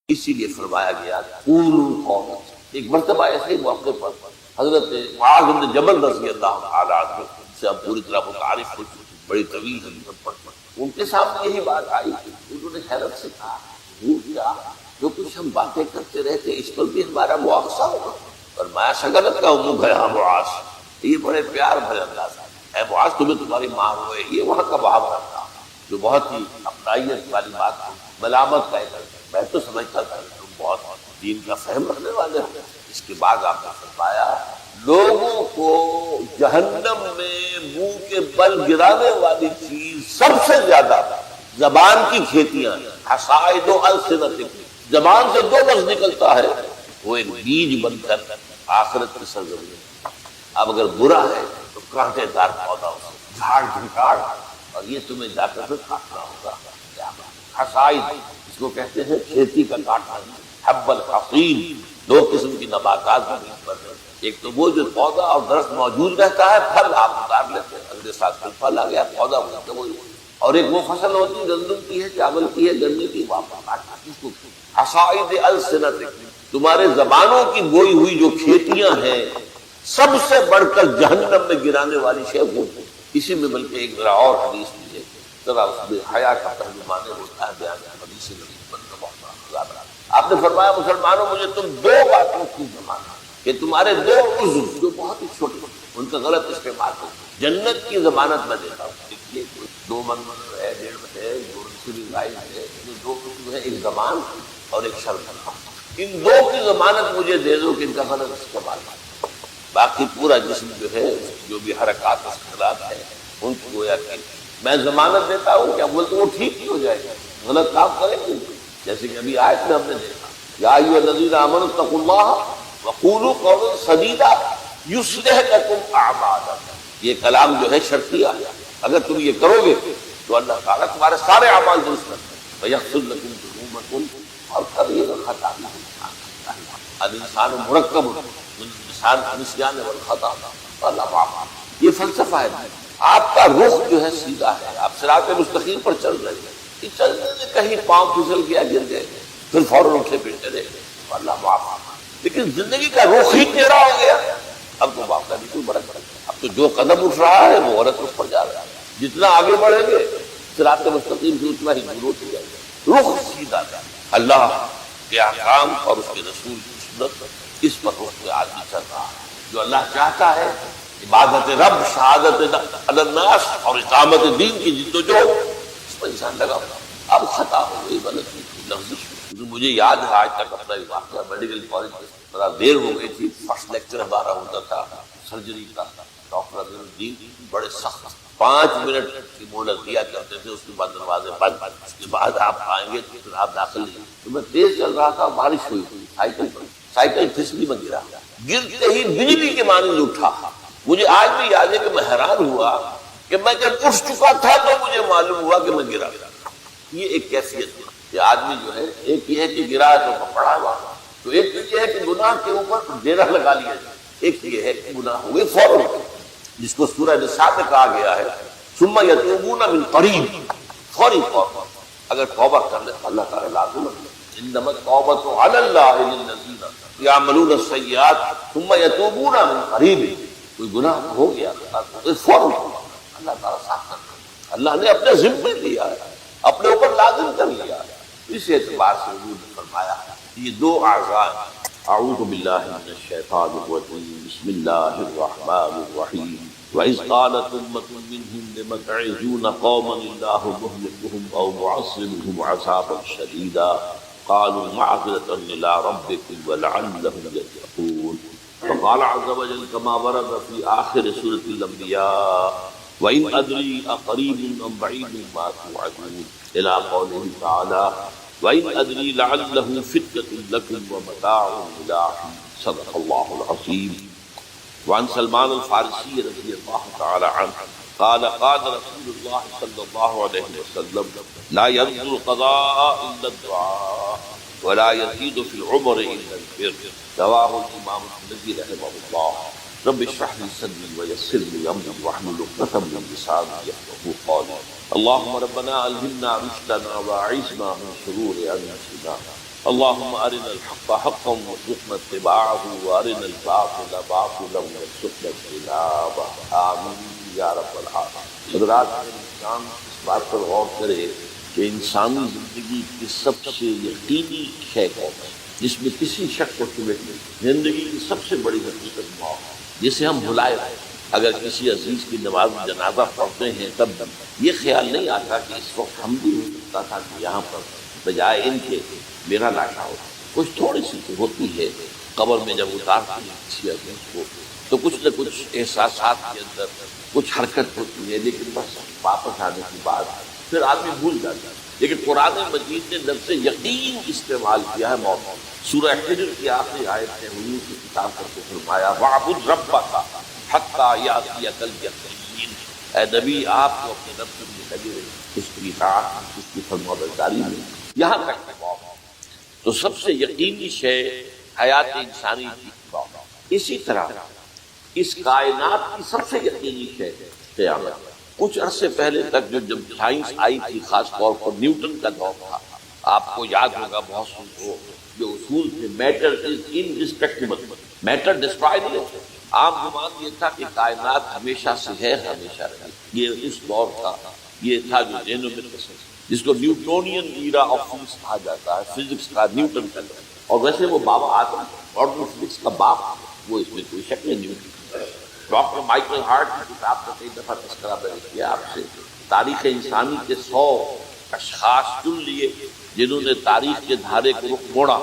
اسی لیے فرمایا گیا قولوا قولا، ایک مرتبہ ایسے موقع پر حضرت معاذ بن جبل رضی اللہ تعالی عنہ سے اب پوری طرح متعارف ہو چکی، بڑی طویل حدیث پر ان کے سامنے یہی بات آئی، انہوں نے حیرت سے کہا وہ کیا جو کچھ ہم باتیں کرتے رہتے اس پر بھی ہمارا مواخذہ ہوگا؟ فرمایا شگرت کا امک ہے معاذ، یہ بڑے پیار بھرے انداز ہے معاذ، تمہیں تمہاری ماں ہوئے، یہ وہاں کا محاورہ تھا جو بہت ہی اپنائیت والی بات تھی، ملامت کا ایک، میں تو سمجھتا تھا کہ تم بہت دین کا فہم رکھنے والے ہو۔ اس کے بعد آپ نے فرمایا لوگوں کو جہنم میں منہ کے بل گرانے والی چیز سب سے زیادہ زبان کی کھیتیاں، حصائد و السنتکم، زبان سے جو لفظ نکلتا ہے وہ ایک بیج بن کر آخرت کی سرزمین، اب اگر برا ہے تو کانٹے دار پودا اسے جھاڑ جھنکاڑ، اور یہ تمہیں جا کر پھر کاٹنا ہوگا۔ حصائد اس کو کہتے ہیں کھیتی کا کاٹنا، حب الحصید، دو قسم کی نباتات زمین پر ہیں، ایک تو وہ جو پودا اور درخت موجود رہتا ہے، پھل آپ اتار لیتے ہیں، اگلے سال پھل آ گیا، پودا بولتے وہی، اور ایک وہ فصل ہوتی ہے گندم کی ہے، چاول کی ہے، گنے کی، واپس کاٹنا، اس کو حصائد السنتکم، تمہارے زبانوں کی بوئی ہوئی جو کھیتیاں ہیں سب سے بڑھ کر جہنم میں گرانے والی شے وہ ہے۔ اسی میں بلکہ ایک ذرا اور حدیث مجھے ذرا اس میں حیا کا پہلو مانے ہوتا ہے بیان حدیث نبی بن بہت، آپ نے فرمایا مسلمانوں مجھے تم دو باتوں کی ضمانت، کہ تمہارے دو عضو جو بہت ہی چھوٹے ان کا غلط استعمال ہو، جنت کی ضمانت میں دیتا ہوں۔ دیکھیے دو منظر ہے، ڈیڑھ ہے، دو رسولی غائب ہے، دو عضو ہے، ایک زبان اور ایک شرم، ان دو کی ضمانت مجھے دے دو کہ ان کا غلط استعمال نہ، باقی پورا جسم جو ہے جو بھی حرکات استقلات ہیں ان کو گویا کہ میں ضمانت دیتا ہوں، کیا بولتے وہ ٹھیک ہی ہو جائے گا، غلط کام کریں گے، جیسے کہ ابھی آیت میں ہم نے دیکھا یا ایھا الذین آمنوا اتقوا اللہ وقولوا قولا سدیدا یصلح لکم اعمالکم، یہ کلام جو ہے شرطیہ ہے، اگر تم یہ کرو گے تو اللہ تعالیٰ تمہارے سارے اعمال درست کرتے ہیں، ویغفر لکم ذنوبکم، اور کبھی خطا الانسان مرکب انسان نسیان والخطا، اللہ معاف، یہ فلسفہ ہے، آپ کا رخ جو ہے سیدھا ہے، آپ صراط مستقیم پر چل رہے ہیں، یہ چلنے میں کہیں پاؤں پھسل گیا گر گئے پھر فوراً اٹھے پھرتے رہے، اللہ معاف، لیکن زندگی کا رخ ہی ٹیڑھا ہو گیا، اب تو معاف کا بالکل بڑا فرق ہے، اب تو جو قدم اٹھ رہا ہے وہ غلط رخ پر جا رہا ہے، جتنا آگے بڑھیں گے صراط مستقیم سے اتنا ہی دور ہوتے جائے گا، رخ سیدھا ہے، اللہ کے احکام اور اس کے رسول کی سنت، اس پر رخ پہ آدمی چل رہا ہے، جو اللہ چاہتا ہے عبادت رب، شہادت الناس اور اقامت دین کی جد و جہد، اس پر انسان لگا ہوا۔ اب خطا ہو گئی، غلطی کی، لفظی، مجھے یاد ہے آج تک اپنا واقعہ، میڈیکل کالج میں ذرا دیر ہو گئی تھی، فرسٹ لیکچر ہمارا ہوتا تھا سرجری کا، ڈاکٹر عبد الدین بڑے سخت 5 منٹ کی مہلت دیا کرتے تھے، اس کے بعد دروازے بند، اس کے بعد آپ آئیں گے تو پھر آپ داخل نہیں، تو میں تیز چل رہا تھا، بارش ہوئی تھی، سائیکل پھسلی میں گرا، گرتے ہی بجلی کے مانند اٹھا، مجھے آج بھی یاد ہے کہ میں حیران ہوا کہ میں جب اٹھ چکا تھا تو مجھے معلوم ہوا کہ میں گرا۔ یہ ایک کیفیت ہے کہ آدمی جو ہے، ایک یہ ہے کہ گرا تو پڑا ہوا، تو ایک یہ ہے کہ گناہ کے اوپر ڈیرا لگا لیا جائے، ایک یہ ہے کہ گناہ ہوئے فوراً، جس کو سورہ نساء میں کہا گیا ہے ثم یتوبون من قریب، فوری طور پر اگر توبہ کر لے اللہ تعالیٰ لازم ہے، انما التوبۃ علی اللہ للذین یعملون السیئات ثم یتوبون من قریب، کوئی گناہ ہو گیا فوراً اللہ تعالیٰ صاف کرتا ہے، اللہ نے اپنے ذمہ لیا ہے، اپنے اوپر لازم کر لیا ہے، اس اعتبار سے حضور نے فرمایا یہ دو اعضاء، اعوذ باللہ من الشیطان الرجیم، بسم اللہ الرحمن الرحیم، وَإِذْ قَالَتْ أُمَّةٌ مِّنْهُمْ لِمَ تَعِظُونَ قَوْمًا اللَّهُ مُهْلِكُهُمْ أَوْ مُعَذِّبُهُمْ عَذَابًا شَدِيدًا قَالُوا مَعْذِرَةً إِلَىٰ رَبِّكُمْ وَلَعَلَّهُمْ يَتَّقُونَ فقال عز وجل كما ورد في آخر سورة الأنبياء وإن أدري أقريب أم بعيد ما توعدون إلى قوله تعالى وإن أدري لعله فتنة لكم ومتاع إلى حين صدق الله العظيم۔ وعن سلمان الفارسي رضي الله تعالى عنه قال قال رسول الله صلى الله عليه وسلم لا يرد القضاء إلا الدعاء ولا يزيد في العمر إلا البر، رواه الإمام الترمذي رحمه الله۔ رب اشرح لي صدري ويسر لي أمري واحلل عقدة من لساني يفقهوا قولي۔ اللهم ربنا ألهمنا رشدنا وأعذنا من شرور أنفسنا اللهم ارنا الحق حقا وارزقنا اتباعه وارنا الباطل باطلا وارزقنا اجتنابه آمین یا رب العالمین۔ حضرات، انسان اس بات پر غور کرے کہ انسانی زندگی کی سب سے یقینی شے کون ہے جس میں کسی شک و شبہ نہیں۔ زندگی کی سب سے بڑی حقیقت موت ہے، جسے ہم بھلائے رہے۔ اگر کسی عزیز کی نماز جنازہ پڑھتے ہیں تب یہ خیال نہیں آتا کہ اس وقت ہم بھی ہو سکتا تھا کہ یہاں پر بجائے ان کے میرا لاٹا ہو۔ کچھ تھوڑی سی تو ہوتی ہے قبر میں جب اتارتے ہیں کسی عزیز کو تو کچھ نہ کچھ احساسات کے اندر کچھ حرکت ہوتی ہے، لیکن بس واپس آنے کی بات پھر آدمی بھول جاتا ہے۔ لیکن قرآن مجید نے لفظ یقین استعمال کیا ہے موت۔ سورہ حجر کی آخری آیت میں حضور کی کتاب کر کے فرمایا وَاعْبُدْ رَبَّكَ حَتَّىٰ يَأْتِيَكَ الْيَقِينُ۔ اے نبی، آپ کو اپنے رب سے لگے رہے اس کی اطاعت، اس کی فرمانبرداری میں یہاں تک کہ موت۔ تو سب سے یقینی شے حیات انسانی کی موت۔ اسی طرح اس کائنات کی سب سے یقینی شے قیامت۔ کچھ عرصے پہلے تک جب سائنس آئی تھی، خاص طور پر نیوٹن کا دور تھا، آپ کو یاد ہوگا بہت سے کو جو اصول تھے میٹر از انڈسٹرکٹیبل، میٹر ڈسٹرائے نہیں ہوتا۔ عام گمان یہ تھا کہ کائنات ہمیشہ سے ہے، ہمیشہ رہے۔ یہ اس دور کا یہ تھا جو ذہنوں میں جس کو نیوٹونین ایرا آف فزکس کہا جاتا ہے، فزکس کا نیوٹن کا۔ اور ویسے وہ بابا آدم ماڈرن فزکس کا باپ، وہ اس میں کوئی شک نہیں۔ نیوٹن ڈاکٹر مائیکل ہارٹ کی کتاب کا کئی دفعہ تذکرہ میں نے کیا آپ سے۔ تاریخ انسانی کے 100 اشخاص چن لیے جنہوں نے تاریخ کے دھارے کو رخ موڑا،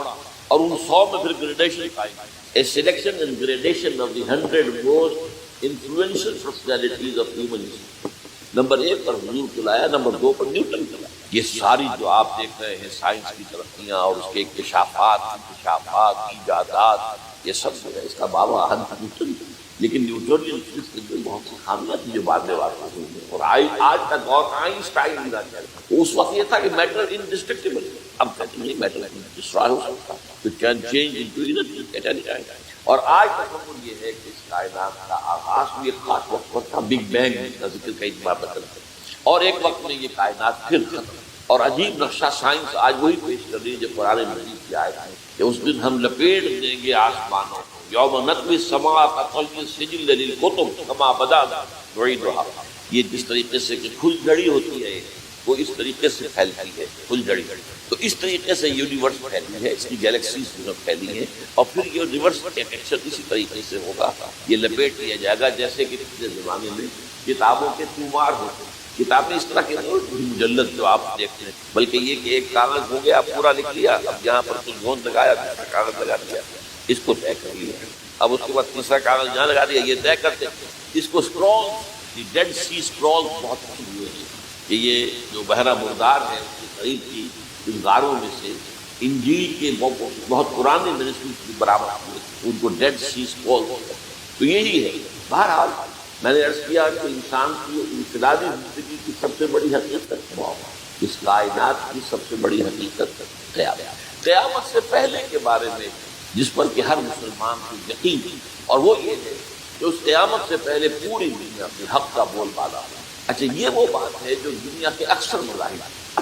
اور ان 100 میں پھر gradation pi. A selection and gradation of the 100 most influential personalities of human history۔ Number 1 پر حضور کو لایا، نمبر 2 پر نیوٹن کو لایا۔ یہ ساری جو آپ دیکھ رہے ہیں سائنس کی ترقیاں اور اس کے اکتشافات، ایجادات، یہ سب جو ہے اس کا بابا نیوٹن۔ لیکن نیوٹونین فزکس کے اندر بہت سی خامیاں تھیں جو بعد میں واقع ہوئی ہیں۔ اور آج کا دور آئنسٹائن کا چل رہا ہے۔ اس وقت یہ تھا کہ میٹر انڈسٹرکٹیبل، اب کہتے ہیں میٹر ڈسٹرائے ہو سکتا ہے، it can change into energy at any time. اور آج تصور یہ ہے کہ اس کائنات کا آغاز بھی ایک خاص وقت پر تھا، بگ بینگ کا ذکر کئی بار بدلتا ہے، اور ایک وقت میں یہ کائنات پھر ختم۔ اور عجیب نقشہ سائنس آج وہی پیش کر رہی ہے جو قرآن مجید کی آیت ہے کہ اس دن ہم لپیٹ دیں گے آسمانوں کو، یوم نطوی السماء کطی السجل للکتب کما بدأنا نعیدها۔ یہ جس طریقے سے کہ کھل جڑی ہوتی ہے وہ اس طریقے سے پھیلتی ہے، کھل جڑی، تو اس طریقے سے یونیورس پھیلی ہے، اس کی گیلیکسیز جو پھیلی ہیں، اور پھر یہ ریورس ایکشن اسی طریقے سے ہوگا، یہ لپیٹ لیا جائے گا جیسے کہ پچھلے زمانے میں کتابوں کے طومار ہوتے ہیں۔ کتابیں اس طرح کے مجلد جو آپ دیکھتے ہیں، بلکہ یہ کہ ایک کاغذ ہو گیا پورا لکھ لیا، اب یہاں پر کچھ گوند لگایا، دوسرا کاغذ لگا دیا، اس کو طے کر لیا، اب اس کے بعد تیسرا کاغذ یہاں لگا دیا، یہ طے کرتے اس کو اسکرول، ڈیڈ سی اسکرول بہت اچھی ہوئے ہیں کہ یہ جو بحرہ مردار ہے اس کے قریب کی ان غاروں میں سے انجیل کے بہت پرانے مینوسکرپٹ بھی برآمد ہوئے، ان کو ڈیڈ سی اسکرول، تو یہی ہے۔ بہرحال میں نے عرض کیا کہ انسان کی انفرادی زندگی کی سب سے بڑی حقیقت موت، اس کائنات کی سب سے بڑی حقیقت قیامت۔ قیامت سے پہلے کے بارے میں جس پر کہ ہر مسلمان کو یقین ہے، اور وہ یہ ہے کہ اس قیامت سے پہلے پوری دنیا میں حق کا بول بالا ہو۔ اچھا، یہ وہ بات ہے جو دنیا کے اکثر مذاہب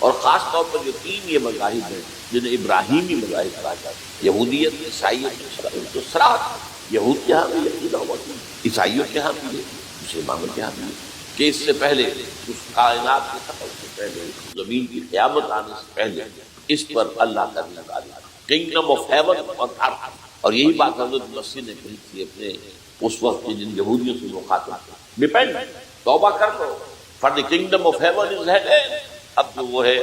اور خاص طور پر جو 3 یہ مذاہب ہیں جنہیں ابراہیمی مذاہب کہا جاتا ہے، یہودیت، عیسائیت، تو صراحت یہود کے ہاں بھی یقین ہوا، عیسائیوں کے ہاں بھی ہے، مسلمانوں کے ہاں بھی ہے کہ اس سے پہلے اس کائنات کے ختم سے پہلے، زمین کی قیامت آنے سے پہلے اس پر اللہ کا نظام، کنگڈم آف ہیون اور ارتھ۔ اور یہی بات حضرت مسیح نے کہی تھی اپنے اس وقت جن یہودیوں سے مخاطب، ریپینٹ، توبہ کر لو، for the kingdom of heaven is hand. اب جو وہ ہے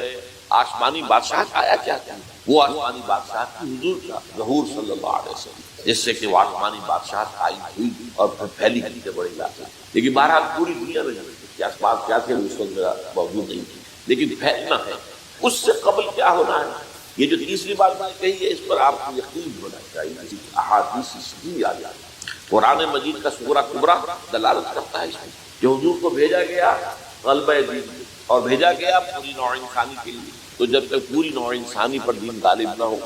آسمانی بادشاہ آیا کیا تھا، وہ آسمانی بادشاہ کی حضور کا ظہور صلی اللہ علیہ وسلم، جس سے کہ وہ آسمانی بادشاہ قائم ہوئی اور پھر پھیلی سے بڑی لاتے۔ لیکن بہرحال پوری دنیا میں کیا اسباب کیا تھے اس وقت میرا موجود نہیں تھی، لیکن پھیلنا ہے۔ اس سے قبل کیا ہونا ہے، یہ جو تیسری بات میں نے کہی ہے، اس پر آپ کو یقین ہونا چاہیے، احادیث صحیح آ جاتی ہے۔ قرآن مجید کا سورہ کبریٰ دلالت کرتا ہے اس میں کہ حضور کو بھیجا گیا غلبہ دین اور بھیجا گیا پوری نوع انسانی کے لیے، تو جب تک پوری نوع انسانی پر دین غالب نہ ہو،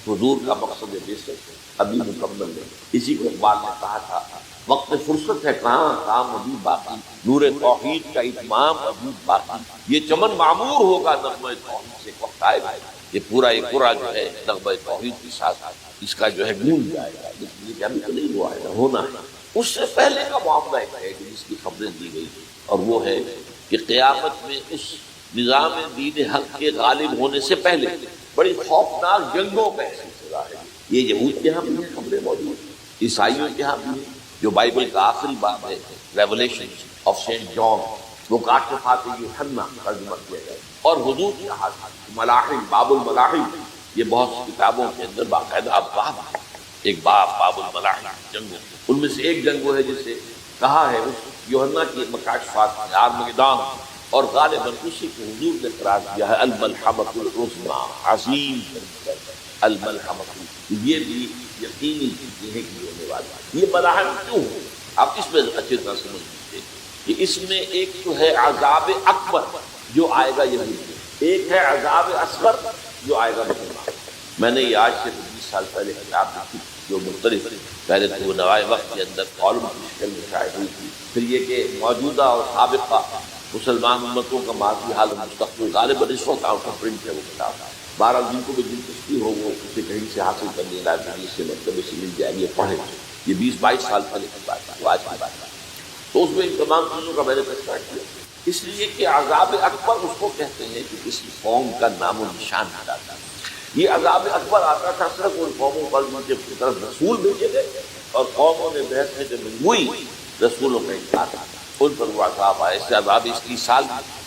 حضور کا مقصد بیسک ابھی مکمل ہے۔ اسی کو اقبال نے کہا تھا، وقت فرصت ہے کہاں، کام ابھی باقی، نور توحید کا اتمام ابھی باقی، یہ چمن معمور ہوگا نغمہ توحید سے، وقت آئے گا یہ پورا جو ہے نغمہ توحید کے ساتھ اس کا جو ہے گونج جائے گا، یہ ابھی تو نہیں ہوا ہے، ہونا ہے۔ اس سے پہلے کا معاملہ ایک ہے جس کی خبریں دی گئی، اور وہ ہے کہ قیامت میں اس نظام دین حق کے غالب ہونے سے پہلے بڑی خوفناک جنگوں کا سلسلہ ہے۔ یہ یہود کے ہاں بھی ہیں خبریں موجود، عیسائیوں کے ہاں بھی ہیں، جو بائبل کا آخری باب ہے ریولیشن آف سینٹ جان، وہ کاشفات یوحنا ترجمہ کیا گیا، اور حضور کے ہاتھ ملاحم، باب الملاحم، یہ بہت سی کتابوں کے اندر باقاعدہ باب ہے، ایک باب الملاحم جنگوں، ان میں سے ایک جنگ وہ ہے جسے کہا ہے اس یوحنا کی مکاشفات میں آرمگدان، اور غالباً اسی کو حضور نے قرار دیا ہے الملحمۃ العظمیٰ، عظیم الملحمۃ، یہ بھی یقینی ہے کہ ہونے والا۔ یہ ملاحم کیوں ہے؟ آپ اس میں اچھی طرح سمجھ لیجیے کہ اس میں ایک تو ہے عذاب اکبر جو آئے گا یہودی، ایک ہے عذاب اصغر جو آئے گا مسلمان۔ میں نے یہ آج سے 20 سال پہلے کتاب لکھی جو مختلف، پہلے تو نوائے وقت کے اندر کالم کی شکل میں شائع ہوئی تھی، پھر یہ کہ موجودہ اور سابقہ مسلمان امتوں کا ماضی حال مستقبل، غالباً اس وقت آؤٹ آف پرنٹ ہے وہ کتاب۔ بہرحال جن کو بھی دلچسپی ہو وہ اسے کہیں سے حاصل کر لیں، لائبریری سے مکتبے سے مل جائے گی، پڑھیں۔ یہ 20-22 سال پہلے کی بات ہے، وہ آج کی بات ہے۔ تو اس میں ان تمام چیزوں کا میں نے تذکرہ کیا، اس لیے کہ عذاب اکبر اس کو کہتے ہیں کہ کسی قوم کا نام و نشان ہٹاتا ہے۔ یہ عذاب اکبر آتا تھا صرف ان قوموں پر جن کی طرف رسول بھیجے گئے اور قوموں نے بحث میں جو مجموعی رسولوں کا انکار تھا، ان پر وہ عذاب آئے۔ اس سے عذاب اس کی سال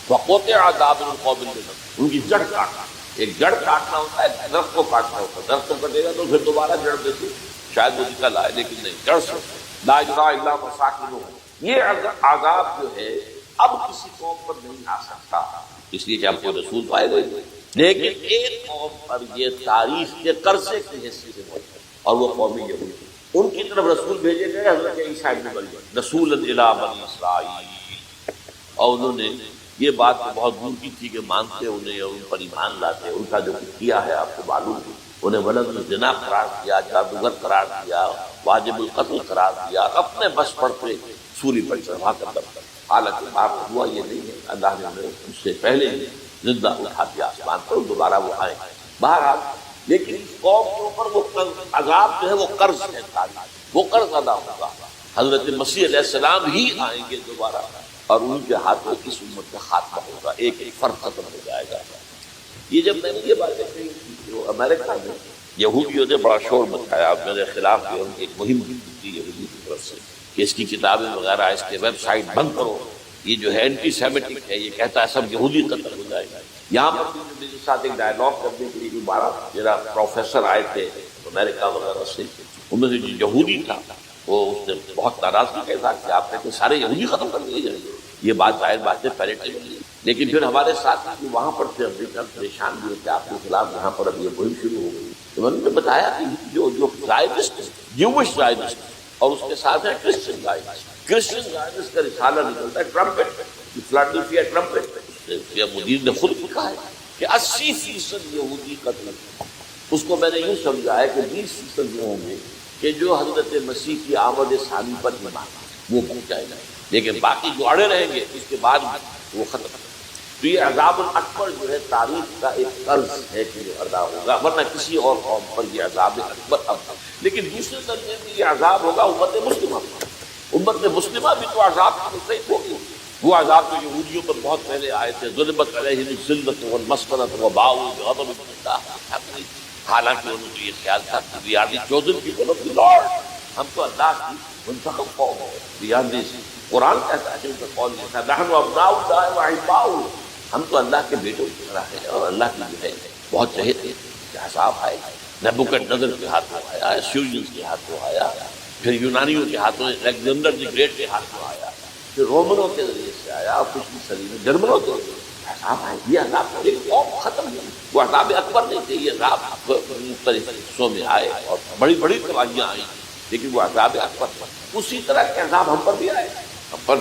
وقوت عذاب القوم، ان کی جڑ کاٹنا، ایک جڑ کاٹنا ہوتا ہے، درخت کو کاٹنا ہوتا ہے، درخت کو کٹے گا تو پھر دوبارہ جڑ دیتی، شاید وہ نکل آئے، لیکن نہیں، جڑ سے لا الہ الا مساکنہم۔ یہ عذاب جو ہے اب کسی قوم پر نہیں آ سکتا، اس لیے کہ اب کوئی رسول پائے گئے، لیکن ایک قوم پر یہ تاریخ کے قرضے کی حیثیت سے موجود ہے، اور وہ قوم یہود، ان کی طرف رسول بھیجے گئے حضرت عیسیٰ ابن مریم رسول الی بنی اسرائیل، اور انہوں نے یہ بات تو بہت دور کی تھی کہ مانتے انہیں اور ان پر ایمان لاتے، ان کا جو کیا ہے آپ کو معلوم ہے، انہیں ولد الزنا قرار دیا، جادوگر قرار دیا، واجب القتل قرار دیا، اپنے بس پر پہ سولی پر چڑھا کر دم کر، حالانکہ بات ہوا یہ نہیں ہے، اللہ نے انہیں اس سے پہلے ہی زندہ اٹھا دیا آسمان پر، دوبارہ وہ آئے۔ بہرحال لیکن اس قوم کے اوپر وہ عذاب جو ہے وہ قرض ہے، وہ قرض ادا ہوگا، حضرت مسیح علیہ السلام ہی آئیں گے دوبارہ، اور ان کے ہاتھوں اس امت کا خاتمہ ہوگا، ایک ایک فرد ختم ہو جائے گا۔ یہ جب میں نے یہ باتیں کہی تو امریکہ میں یہودیوں نے بڑا شور مچایا، میرے خلاف جو ایک مہم کی یہودی کی طرف سے کہ اس کی کتابیں وغیرہ، اس کے ویب سائٹ بند کرو، یہ جو ہے اینٹی سیمیٹک ہے، یہ کہتا ہے سب یہودی قتل ہو جائے گا۔ یہاں پر بھی میرے ساتھ ایک ڈائلاگ کرنے کے لیے 12 میرا پروفیسر آئے تھے امریکہ وغیرہ سے، ان میں سے جو یہودی تھا وہ اس نے بہت ناراضگی کا اظہار کیا، آپ نے سارے یہودی ختم کر دیے جائیں گے، یہ بات ظاہر بات ہے پیریٹیو ہے، لیکن پھر ہمارے ساتھ وہاں پر تھے امریکہ پریشان بھی کہ آپ کے خلاف یہاں پر اب یہ مہم شروع ہو گئی، تو میں نے بتایا کہ جو زائنسٹ جیوش زائنسٹ اور اس کے ساتھ ہے کرسچن زائنسٹ، کرسچن زائنسٹ کا رسالہ نکلتا ہے ٹرمپٹ، فلاڈلفیا ٹرمپٹ، مدیر نے خود لکھا ہے کہ 80% یہودی قتل، اس کو میں نے یوں سمجھا ہے کہ 20% جو ہوں گے کہ جو حضرت مسیح کی آمد ثانی پر ایمان وہ بچ جائے گا، لیکن باقی جو اڑے رہیں گے اس کے بعد وہ ختم۔ تو یہ عذاب الاکبر جو ہے تاریخ کا ایک قرض ہے کہ جو ادا ہوگا، ورنہ کسی اور قوم پر یہ عذاب اکبر اب، لیکن دوسرے درجے میں یہ عذاب ہوگا امت مسلمہ پر۔ امت مسلمہ بھی تو عذاب کی مستحق ہوگی، وہ عذاب تو یہودیوں پر بہت پہلے آئے تھے، ضربت علیہم الذلۃ والمسکنۃ وباؤوا بغضب من اللہ، حالانکہ انہوں کو یہ خیال تھا کہ we are the chosen people of the Lord، ہم تو اللہ کی منتخب قوم ہے۔ we are this، قرآن کہتا ہے کہ ان کا قول یہ تھا نحن ابناء اللہ واحباؤہ، ہم تو اللہ کے بیٹوں کی طرح ہیں اور اللہ کی جو ہے بہت چہت ہے۔ عذاب آئے، نبوکدنضر کے ہاتھوں آیا، اسیرینز کے ہاتھوں آیا، پھر یونانیوں کے ہاتھوں، الیگزینڈر دی گریٹ کے ہاتھوں آیا، پھر رومنوں کے ذریعے سے آیا، اور پچھلی صدی میں جرمنوں کے ذریعے عذاب آئے۔ یہ عذاب ایک قوم ختم نہیں، وہ عذاب اکبر نہیں تھے، یہ عذاب مختلف حصوں میں آئے اور بڑی بڑی تباہیاں آئیں، لیکن وہ عذاب اکبر پر۔ اسی طرح کے عذاب ہم پر بھی آئے، ہم پر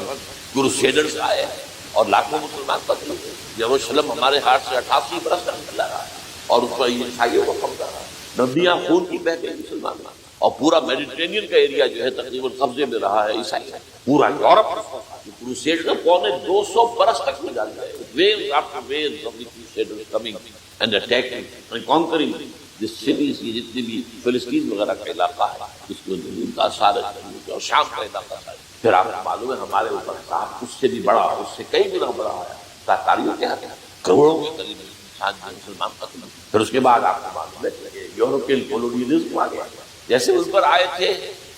کروسیڈرز آئے اور لاکھوں مسلمان قتل ہوئے۔ یروشلم ہمارے ہاتھ سے 88 برس تک چلا رہا ہے اور اس پر عیسائیوں کو قبضہ رہا ہے، ندیاں خون کی بہہ گئی مسلمان، اور پورا میڈیٹرینین کا ایریا جو ہے تقریباً قبضے میں رہا ہے عیسائی، پورا یورپ کروسیڈر 250 برس تک میں ڈال گئے، waves after waves of the crusaders coming and attacking and conquering جس سٹیز کی جتنی بھی فلسطین وغیرہ کا علاقہ ہے اس کو ان کا سارا اور شام کا علاقہ ہے. پھر آپ کو معلوم ہے ہمارے اوپر صاحب اس سے بھی بڑا، اس سے کئی گنا بڑا آیا تاریخ کے ہاتھ کروڑوں کے قریب مسلمان قتل. پھر اس کے بعد آپ کو معلوم ہے کہ یورپین کولونیلزم آ گیا. جیسے ان پر آئے تھے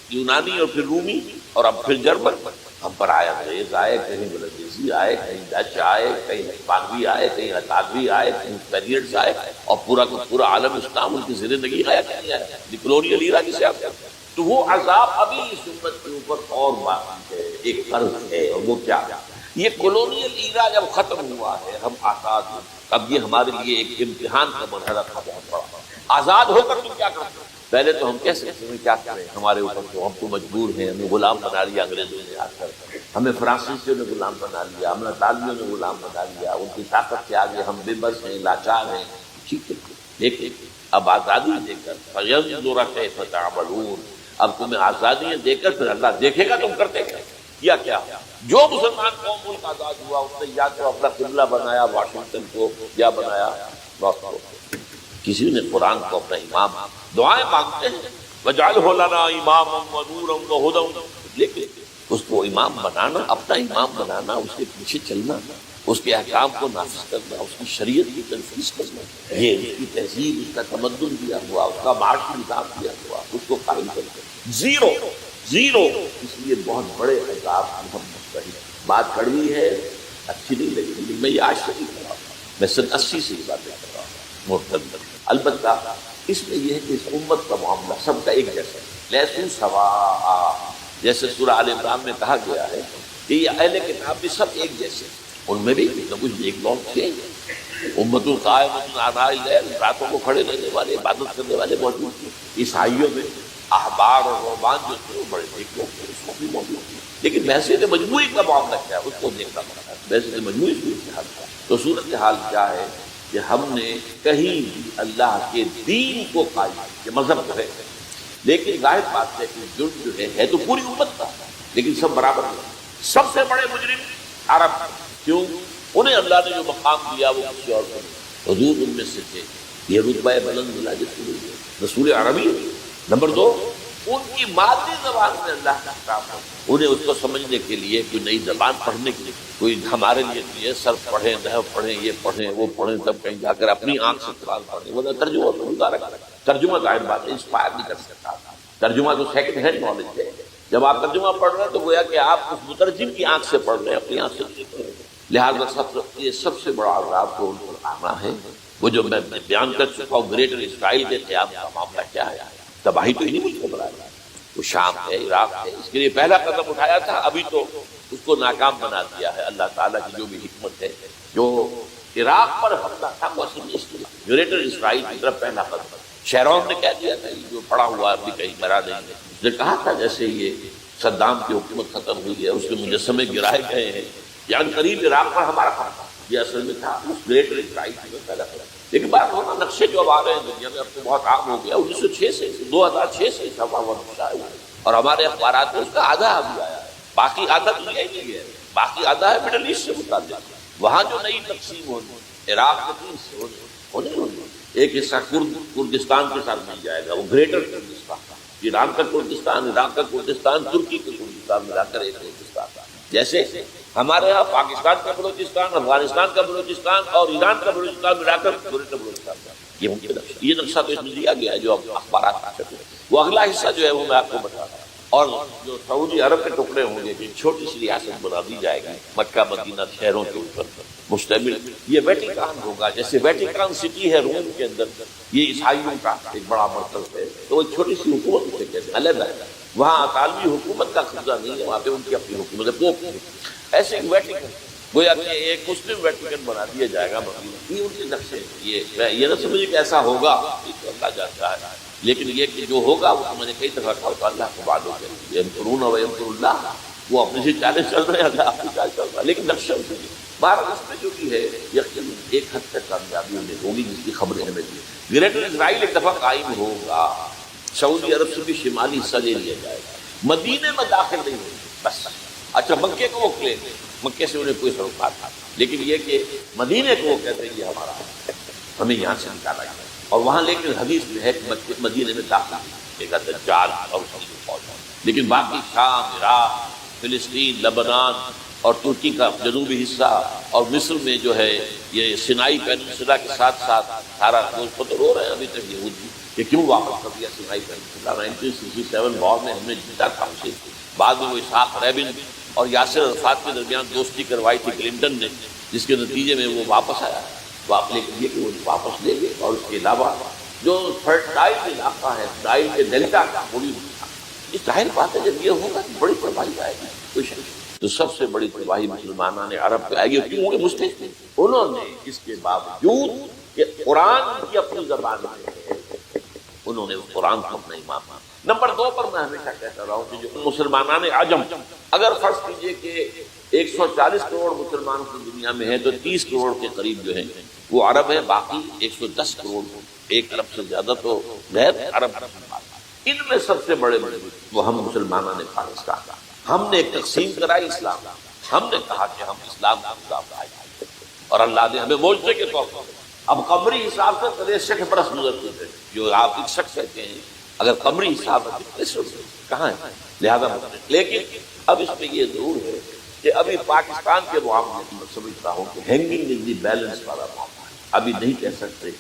یونانی اور پھر رومی اور اب پھر جرمن، ہم پر آئے انگریز آئے، کہیں بلندیزی آئے، کہیں ڈچ آئے، کہیں ہسپانوی آئے، کہیں اطالوی آئے، کہیں اسپینیئرز آئے، اور پورا کا پورا عالم اسلام ان کی زندگی آیا کیا ہے کلونیل ایرا جسے آپ کہتے ہیں. تو وہ عذاب ابھی اس امت کے اوپر اور باقی ہے، ایک قرض ہے. اور وہ کیا؟ یہ کلونیل ایرا جب ختم ہوا ہے، ہم آزاد ہیں. اب یہ ہمارے لیے ایک امتحان کا مرحلہ تھا بہت بڑا. آزاد ہو کر تم کیا کرتے ہو؟ پہلے تو ہم کہہ سکتے ہیں کیا کریں، ہمارے اوپر تو ہم تو مجبور ہیں، ہمیں غلام بنا لیا انگریزوں نے آ کر، ہمیں فرانسیسیوں نے غلام بنا لیا، ہمیں اطالیوں نے غلام بنا لیا، ان کی طاقت کے آگے ہم بے بس ہیں، لاچار ہیں. ٹھیک ہے، لیکن اب آزادی دے کر فَيَنظُرَ كَيْفَ تَعْمَلُونَ، اب تمہیں آزادیاں دے کر پھر اللہ دیکھے گا تم کرتے کیا. کیا جو مسلمان قوم ملک آزاد ہوا اس نے یا تو اپنا قبلہ بنایا واشنگٹن کو، یا بنایا ماسکو. کسی نے قرآن کو اپنا امام، دعائیں مانگتے ہیں وَاجْعَلْهُ لَنَا إِمَامًا وَنُورًا وَهُدًى، لیکن اس کو امام بنانا، اپنا امام بنانا، اس کے پیچھے چلنا، اس کے احکام کو نافذ کرنا، اس کی شریعت کی تنفیذ کرنا، یہ اس کی تہذیب، اس کا تمدن دیا ہوا، اس کا معاشی نظام دیا ہوا، اس کو قائم کرنا. Zero zero. اس لیے بہت بڑے عذاب ہم مستحق. بات کڑوی ہے، اچھی نہیں لگی، لیکن میں یہ آج سے نہیں کر رہا ہوں، میں سن 80 سے یہ باتیں کر رہا ہوں محترم. البتہ اس میں یہ ہے کہ اس امت کا معاملہ سب کا ایک جیسا ہے. لیسو سواء، جیسے سورہ آل عمران میں کہا گیا ہے کہ یہ اہل کتاب بھی سب ایک جیسے ہیں، ان میں بھی کچھ ایک لوگ تھے. امت القائمۃ آناء اللیل، راتوں کو کھڑے رہنے والے، عبادت کرنے والے موجود تھے. عیسائیوں میں احبار اور رہبان جو تھے وہ بڑے ایک لوگ تھے، اس کو بھی موجود تھے. لیکن بحثیت مجموعی کا معاملہ کیا ہے اس کو دیکھنا پڑتا ہے. بحثیت مجموعی صورتحال کیا ہے؟ تو صورتحال کیا ہے کہ ہم نے کہیں بھی اللہ کے دین کو قائم، یہ مذہب ہے، لیکن ظاہر بات ہے کہ جرم جو ہے تو پوری امت کا، لیکن سب برابر نہیں. سب سے بڑے مجرم عرب، کیوں؟ انہیں اللہ نے جو مقام دیا وہ کسی اور کو، حضور ان میں سے تھے. یہ رتبہ بلند ملا جس کو رسول عربی. نمبر 2، ان کی مادری زبان میں اللہ کا کام ہے. انہیں اس کو سمجھنے کے لیے کوئی نئی زبان پڑھنے کے لیے، کوئی ہمارے لیے صرف پڑھیں، نحو پڑھیں، یہ پڑھیں، وہ پڑھیں، تب کہیں جا کر اپنی آنکھ سے قرآن پڑھیں. وہ ترجمہ تو گزارا، ترجمہ ظاہر بات ہے انسپائر نہیں کر سکتا. ترجمہ تو سیکنڈ ہینڈ نالج ہے. جب آپ ترجمہ پڑھ رہے ہیں تو گویا کہ آپ اس مترجم کی آنکھ سے پڑھ رہے ہیں، اپنی آنکھ سے نہیں پڑھ رہے. لہٰذا یہ سب سے بڑا عذاب تو ان پر آنا ہے. وہ جو میں بیان کر چکا ہوں گریٹر اسرائیل کے قیام کا معاملہ کیا ہے، تباہی تو انہیں ملک کو بنایا. وہ شام ہے، عراق ہے، اس کے لیے پہلا قدم اٹھایا تھا، ابھی تو اس کو ناکام بنا دیا ہے. اللہ تعالیٰ کی جو بھی حکمت ہے، جو عراق پر حملہ تھا وہ گریٹر اسرائیل کی طرف پہلا قدم. شیرون نے کہہ دیا تھا، جو پڑا ہوا ابھی کہیں مرا نہیں ہے، اس نے کہا تھا جیسے یہ صدام کی حکومت ختم ہوئی ہے، اس کے مجسمے گرائے گئے ہیں، یعنی قریب عراق پر ہمارا قدم. یہ اصل میں تھا اس گریٹر اسرائیل کی پہلا قدم. لیکن بات ہونا نقشے جو اب آ رہے ہیں دنیا میں، اب تو بہت عام ہو گیا. 1906 سے 2006 سے چھپا ہوا نقشہ ہے، اور ہمارے اخبارات میں اس کا آدھا ابھی آیا ہے. باقی آدھا تو یہی نہیں ہے، باقی آدھا ہے مڈل ایسٹ سے متعلق. وہاں جو نئی تقسیم ہونی، عراق کے 3 حصے ہونے، ایک حصہ کردستان کے ساتھ مل جائے گا، وہ گریٹر کردستان، ایران کا کردستان، عراق کا کردستان، ترکی کا کردستان ملا کر ایک کردستان. جیسے ہمارے یہاں پاکستان کا بلوچستان، افغانستان کا بلوچستان اور ایران کا بلوچستان ملا کر گریٹر بلوچستان کا یہ ممکن ہے. یہ نقشہ تو اس میں دیا گیا ہے جو اخبارات میں چھپے. وہ اگلا حصہ جو ہے وہ میں آپ کو بتا رہا ہوں. اور جو سعودی عرب کے ٹکڑے ہوں گے، چھوٹی سی ریاست بنا دی جائے گی مکہ مدینہ شہروں کے اوپر مشتمل. یہ ویٹیکان ہوگا، جیسے ویٹیکان سٹی ہے روم کے اندر، یہ عیسائیوں کا ایک بڑا مرکز ہے. تو وہ چھوٹی سی حکومت اسے کہتے ہیں، علیحدہ ہے. وہاں اطالوی حکومت کا قبضہ نہیں ہے، وہاں پہ ان کی اپنی حکومت ہے، پوپ. ایسے ایک ویٹیکن گویا کہ ایک مسلم ویٹیکن بنا دیا جائے گا. یہ ان کے نقشے. یہ نہ سمجھے کہ ایسا ہوگا، یہ تو اللہ جانتا ہے. لیکن یہ کہ جو ہوگا وہ میں نے کئی دفعہ کہا تو اللہ کو بات ہو گئی. یمکرون و یمکر اللہ، وہ اپنی سے چالیں چل رہے ہیں، اللہ اپنی چال چل رہا ہے. لیکن نقشہ بہرحال اس میں جو بھی ہے یقیناً ایک حد تک کامیابی ہمیں ہوگی، جس کی خبریں ہمیں دی. گریٹر اسرائیل ایک دفعہ قائم ہوگا، سعودی عرب سے بھی شمالی حصہ لے لیا جائے گا، مدینے میں داخل نہیں ہوگی بس. اچھا مکے کو وہ کلیم ہے، مکے سے انہیں کوئی سروکار تھا، لیکن یہ کہ مدینے کو وہ کہتے ہیں یہ ہمارا ہے. ہمیں یہاں سے نکالا گیا، اور وہاں لیکن حدیث میں ہے کہ مدینے میں داخل ایک دجال اور اس کی فوج، لیکن باقی شام، عراق، فلسطین، لبنان اور ترکی کا جنوبی حصہ اور مصر میں جو ہے یہ سینائی پیننسلا کے ساتھ ساتھ سارا دوست تو رو رہے ہیں ابھی تک یہودی کہ کیوں واپس کر دیا سینائی پیننسلا۔ 1967 وار میں ہم نے جیتا تھا اسے، بعد میں وہ اسحاق ریبن اور یاسر عرفات کے درمیان دوستی کروائی تھی کلنٹن نے، جس کے نتیجے میں وہ واپس آیا، لیکن یہ کہ وہ واپس لے گئے۔ اور اس کے علاوہ جو فرٹائل علاقہ ہے نائل کے ڈیلٹا کا بڑی اس ظاہر بات ہے جب یہ ہوگا تو بڑی تباہی آئے گی، کوئی شک نہیں۔ تو سب سے بڑی تباہی مسلمانوں نے عرب پہ آئی ہے، کیوں ہوئے مسلم؟ انہوں نے اس کے باوجود کہ قرآن کی اپنی زبان میں انہوں نے اس قرآن کو اپنا امام مانا۔ نمبر 2 پر میں ہمیشہ کہتا رہا ہوں کہ جو مسلمانان عجم، اگر فرض کیجئے کہ 140 کروڑ مسلمان کی دنیا میں ہے تو 30 کروڑ کے قریب جو ہیں وہ عرب ہیں، باقی 110 کروڑ 1 ارب سے زیادہ تو غیر عرب مسلمان۔ ان میں سب سے بڑے وہ ہم مسلمانوں نے پاکستان، ہم نے ایک تقسیم کرائی اسلام، ہم نے کہا کہ ہم اسلام کا خلاف آئے اور اللہ نے ہمیں معجزے کے طور پر، اب قمری حساب سے 63 برس گزرتے تھے جو آپ ایک شخص کہتے ہیں، اگر قمری حساب سے کہاں ہے، لہذا لیکن اب اس میں یہ ضرور ہے کہ ابھی پاکستان کے معاملے میں سمجھتا ہوں کہ ہینگنگ ان دی بیلنس والا معاملہ ہے، ابھی نہیں کہہ سکتے۔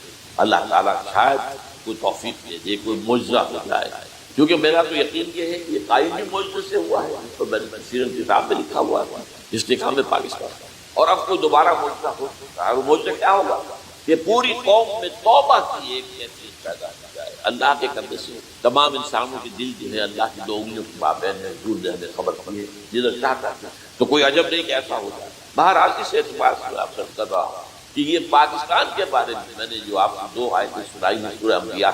اللہ تعالیٰ شاید کوئی توفیق دے دے، کوئی معجزہ ہو جائے، کیونکہ میرا تو یقین یہ ہے کہ یہ قائم بھی معجزے سے ہوا ہے، تو میں نے سیرت کتاب میں لکھا ہوا ہے استحکام میں پاکستان، اور اب کوئی دوبارہ معجزہ ہو سکتا ہے۔ وہ معجزہ کیا ہوگا کہ پوری قوم میں توبہ کی ایک کیفیت پیدا کی جائے، اللہ کے قدر سے تمام انسانوں کے دل جو ہے اللہ کی 2 انگلیوں کے مابین میں حضور نے ہمیں خبر دی ہے، جدھر چاہتا ہے تو کوئی عجب نہیں کہ ایسا ہو جائے۔ بہرحال اس اعتبار سے آپ سے کر رہا ہوں کہ یہ پاکستان کے بارے میں نے جو آپ کو 2 آیتیں سنائی ہیں سورہ انبیاء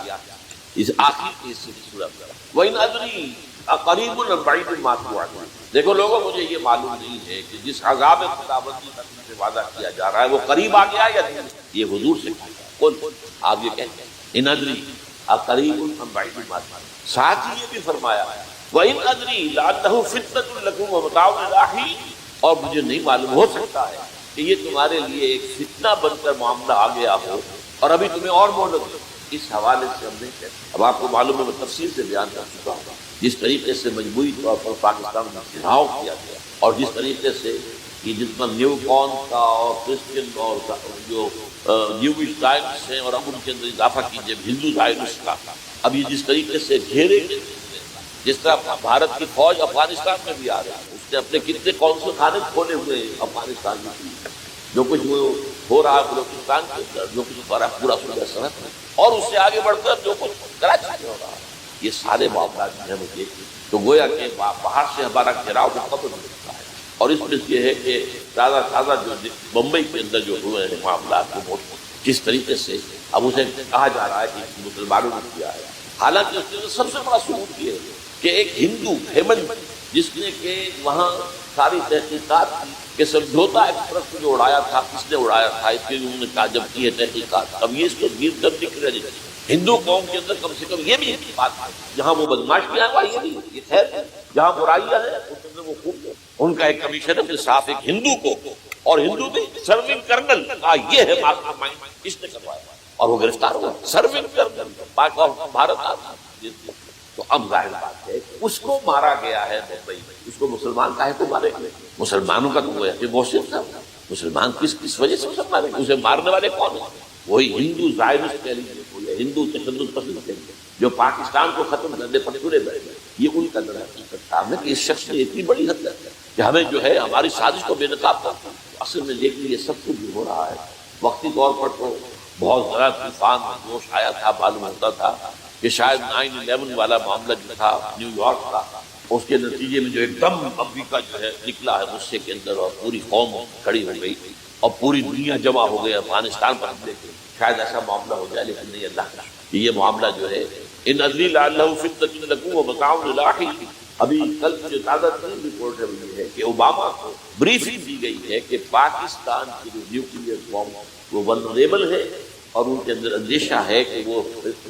اس آخر کی حصے کی سورہ وَإِنْ أَدْرِي أَقَرِيبٌ أَمْ بَعِيدٌ مَا تُوعَدُونَ۔ دیکھو لوگوں، مجھے یہ معلوم نہیں ہے کہ جس عذاب خداوندی کا تم سے وعدہ کیا جا رہا ہے وہ قریب آ گیا یا نہیں، یہ حضور سے کون آپ یہ کہتے ہیں إِنْ أَدْرِي أَقَرِيبٌ أَمْ بَعِيدٌ مَا تُوعَدُونَ۔ ساتھ ہی یہ بھی فرمایا وَإِنْ أَدْرِي لَعَلَّهُ فِتْنَةٌ لَكُمْ وَمَتَاعٌ إِلَىٰ حِينٍ، اور مجھے نہیں معلوم، ہو سکتا ہے کہ یہ تمہارے لیے ایک فتنہ بن کر معاملہ آ گیا ہو اور ابھی تمہیں اور مہلت دو۔ اس حوالے سے ہم نہیں کہتے، اب آپ کو معلوم ہے میں تفصیل سے بیان کر چکا ہوں جس طریقے سے مجموعی طور پر پاکستان میں گھیراؤ کیا گیا اور جس طریقے سے یہ جتنا نیو کون کا اور کرسچن اور جو نیوش زائنس ہیں اور اب ان کے اندر اضافہ کیجیے ہندو زائنس کا، اب یہ جس طریقے سے گھیرے گئے، جس طرح بھارت کی فوج افغانستان میں بھی آ رہی ہے، اس نے اپنے کتنے قونصل خانے کھولے ہوئے افغانستان میں، جو کچھ وہ ہو رہا ہے بلوچستان کے اندر، جو کچھ پورا صوبہ سرحد میں، اور اس سے آگے بڑھ کر جو کچھ کراچی میں ہو رہا ہے، یہ سارے معاملات جو ہیں مجھے تو گویا کہ باہر سے ہمارا گھیراؤ مکمل ہو چکا ہے، اور اس میں یہ ہے کہ تازہ جو بمبئی کے اندر جو ہوئے ہیں معاملات کو کس طریقے سے اب اسے کہا جا رہا ہے کہ مسلمانوں نے کیا ہے، حالانکہ اس نے سب سے بڑا ثبوت یہ ہے کہ ایک ہندو ہیمنت جس نے کہ وہاں ساری تحقیقات کہ سمجھوتا ایکسپریس کو جو اڑایا تھا کس نے اڑایا تھا، اس کے انہوں نے تعجب کی ہے تحقیقات، اب یہ اس کو گیر کر دکھ رہے ہیں ہندو قوم کے اندر کم سے کم یہ بھی ایک بات ہے، جہاں وہ بدماشیاں ہیں وہاں یہ نہیں، یہ خیر ہے، جہاں برائیاں ہیں اس اندر وہ خوب، ان کا ایک کمیشن ہے صاف ایک ہندو کو، اور ہندو بھی سرونگ کرنل یہ ہے ماسٹر مائنڈ، اس نے کروایا اور وہ گرفتار ہوا، سرونگ کرنل پاک اور بھارت آتا۔ تو اب ظاہر بات ہے اس کو مارا گیا ہے ممبئی میں، اس کو مسلمان کہے کو مارے گئے، مسلمانوں کا تو وہ ہے محسن تھا، مسلمان کس وجہ سے مسلمان مارے، اسے مارنے والے کون ہیں؟ وہی ہندو زائنس کہہ لیجیے، ہندو تشدد پسند کہہ لیجیے، جو پاکستان کو ختم کرنے پر تلے بڑھے گئے، یہ ان کا در حقیقت کام ہے کہ اس شخص نے اتنی بڑی حد تک کہ ہمیں جو ہے ہماری سازش کو بے نقاب کرتا، اصل میں دیکھیے یہ سب کچھ ہو رہا ہے، وقتی طور پر تو بہت زیادہ طوفان جوش آیا تھا، معلوم ہوتا تھا کہ شاید 9/11 والا معاملہ جو تھا نیو یارک کا، اس کے نتیجے میں جو ایک دم امریکہ جو ہے نکلا ہے غصے کے اندر اور پوری قوم کھڑی ہو گئی اور پوری دنیا جمع ہو گئی افغانستان پر حملے کے، شاید ایسا معاملہ ہو جائے، لیکن نہیں، اللہ کا یہ معاملہ جو ہے ان ادری لعلہ فتنۃ لکم ومتاع الی حین۔ ابھی کل جو تازہ ترین رپورٹ ہے کہ اوباما کو بریفنگ دی گئی ہے کہ پاکستان کی جو نیوکلیئر بم وہ ولنریبل ہے اور ان کے اندر اندیشہ ہے کہ وہ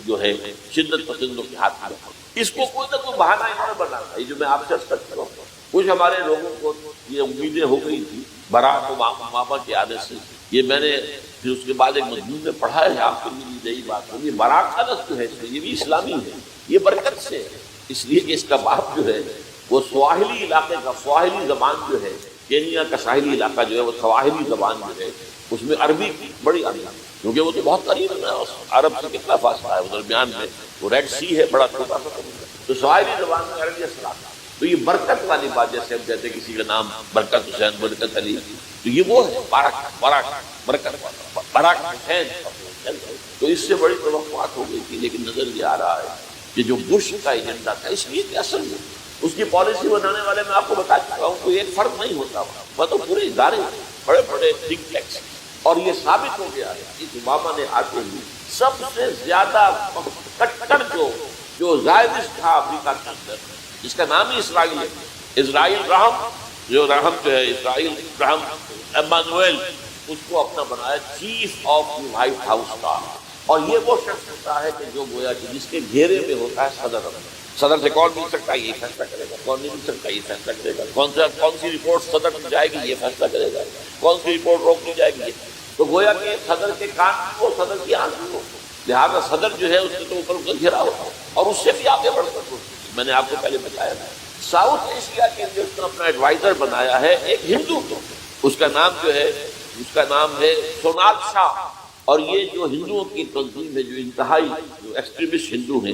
جو ہے شدت پسندوں کے ہاتھ میں، اس کو کوئی نہ کوئی بہانہ انہوں نے بنانا ہے، جو میں آپ سے عرض کرتا ہوں، کچھ ہمارے لوگوں کو یہ امیدیں ہو گئی تھی براک اوباما کے آنے سے، یہ میں نے پھر اس کے بعد ایک مضمون میں پڑھا ہے آپ کے لیے نئی بات ہوگی، براکت جو ہے یہ بھی اسلامی ہے، یہ برکت سے ہے، اس لیے کہ اس کا باپ جو ہے وہ سواحلی علاقے کا، سواحلی زبان جو ہے کینیا کا ساحلی علاقہ جو ہے وہ سواحلی زبان جو ہے اس میں عربی کی بڑی عربی، کیونکہ وہ تو بہت قریب ہے عرب سے، کتنا فاصلہ ہے وہ درمیان میں، وہ ریڈ سی ہے بڑا چھوٹا سا، تو سواحلی زبان میں عربی اثرات، تو یہ برکت والی بات، جیسے ہم کہتے ہیں کسی کا نام برکت حسین، برکت علی، تو یہ وہ ہے برکت حسین، تو اس سے بڑی توقعات ہو گئی تھی، لیکن نظر یہ آ رہا ہے کہ جو بش کا ایجنڈا تھا، اس لیے کہ اصل میں اس کی پالیسی بنانے والے میں آپ کو بتا چکا ہوں کوئی ایک فرد نہیں ہوتا، وہ تو پورے ادارے بڑے بڑے تھنک ٹینکس، اور یہ ثابت ہو گیا ہے کہ اوباما نے آتے ہی سب سے زیادہ کٹڑ جو زائدست تھا افریقہ کے اندر، جس کا نام ہی اسرائیل ہے، اسرائیل رحم جو ہے اسرائیل رحم ایمانویل، اس کو اپنا بنایا chief of the white house کا، اور یہ وہ شخص ہوتا ہے کہ جو گویا کہ جس کے گھیرے میں ہوتا ہے صدر سے کون مل سکتا ہے یہ فیصلہ کرے گا، کون نہیں مل سکتا یہ فیصلہ کرے گا، کون سی رپورٹ صدر کو جائے گی یہ فیصلہ کرے گا، کون سی رپورٹ روک دی جائے گی، تو گویا کہ صدر کے کان کو صدر کی آنکھ کو، لہٰذا صدر جو ہے اس کے تو اوپر گھیرا ہوتا، اور اس سے بھی آگے بڑھ کر میں نے آپ کو پہلے بتایا تھا ساؤتھ ایشیا کے اندر اس نے اپنا ایڈوائزر بنایا ہے ایک ہندو کو، اس کا نام ہے سونال شاہ، اور یہ جو ہندوؤں کی تنظیم ہے جو انتہائی جو ایکسٹریمسٹ ہندو ہیں،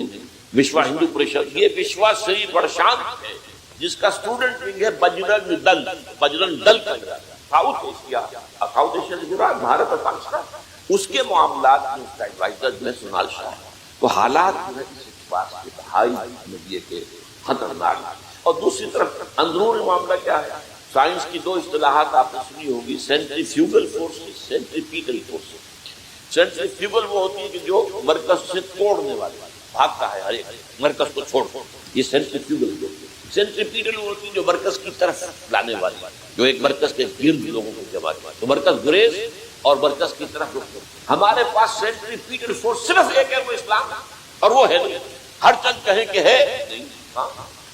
وشوا ہندو پریشد، یہ وشوا سری پرشانت ہے جس کا اسٹوڈنٹ ونگ ہے بجرنگ دل کا ساؤتھ ایشیا سے جڑا بھارت اور پاکستان، اس کے معاملات میں اس کا ایڈوائزر جو ہے سونال شاہ ہے، تو حالات جو ہے اس اعتبار سے انتہائی کے خطرناک، اور دوسری طرف اندرون معاملہ کیا ہے، سائنس کی دو اصطلاحات آپ نے سنی ہوگی، centrifugal forces, centripetal forces. Centrifugal وہ ہوتی ہے کہ جو مرکز سے توڑنے والی بھاگتا ہے، ہر ایک مرکز کو چھوڑ، یہ سینٹریفیوگل ہوتی ہے۔ سینٹریپیٹل وہ ہوتی ہے جو مرکز کی طرف لانے والی، جو ایک مرکز کے گرد لوگوں کو جمع کرتی، تو مرکز گریز اور مرکز کی طرف رخ۔ ہمارے پاس سینٹریپیٹل فورس صرف ایک ہے، وہ اسلام ہے، اور وہ ہے نہیں، ہر چند کہیں کہ ہے نہیں،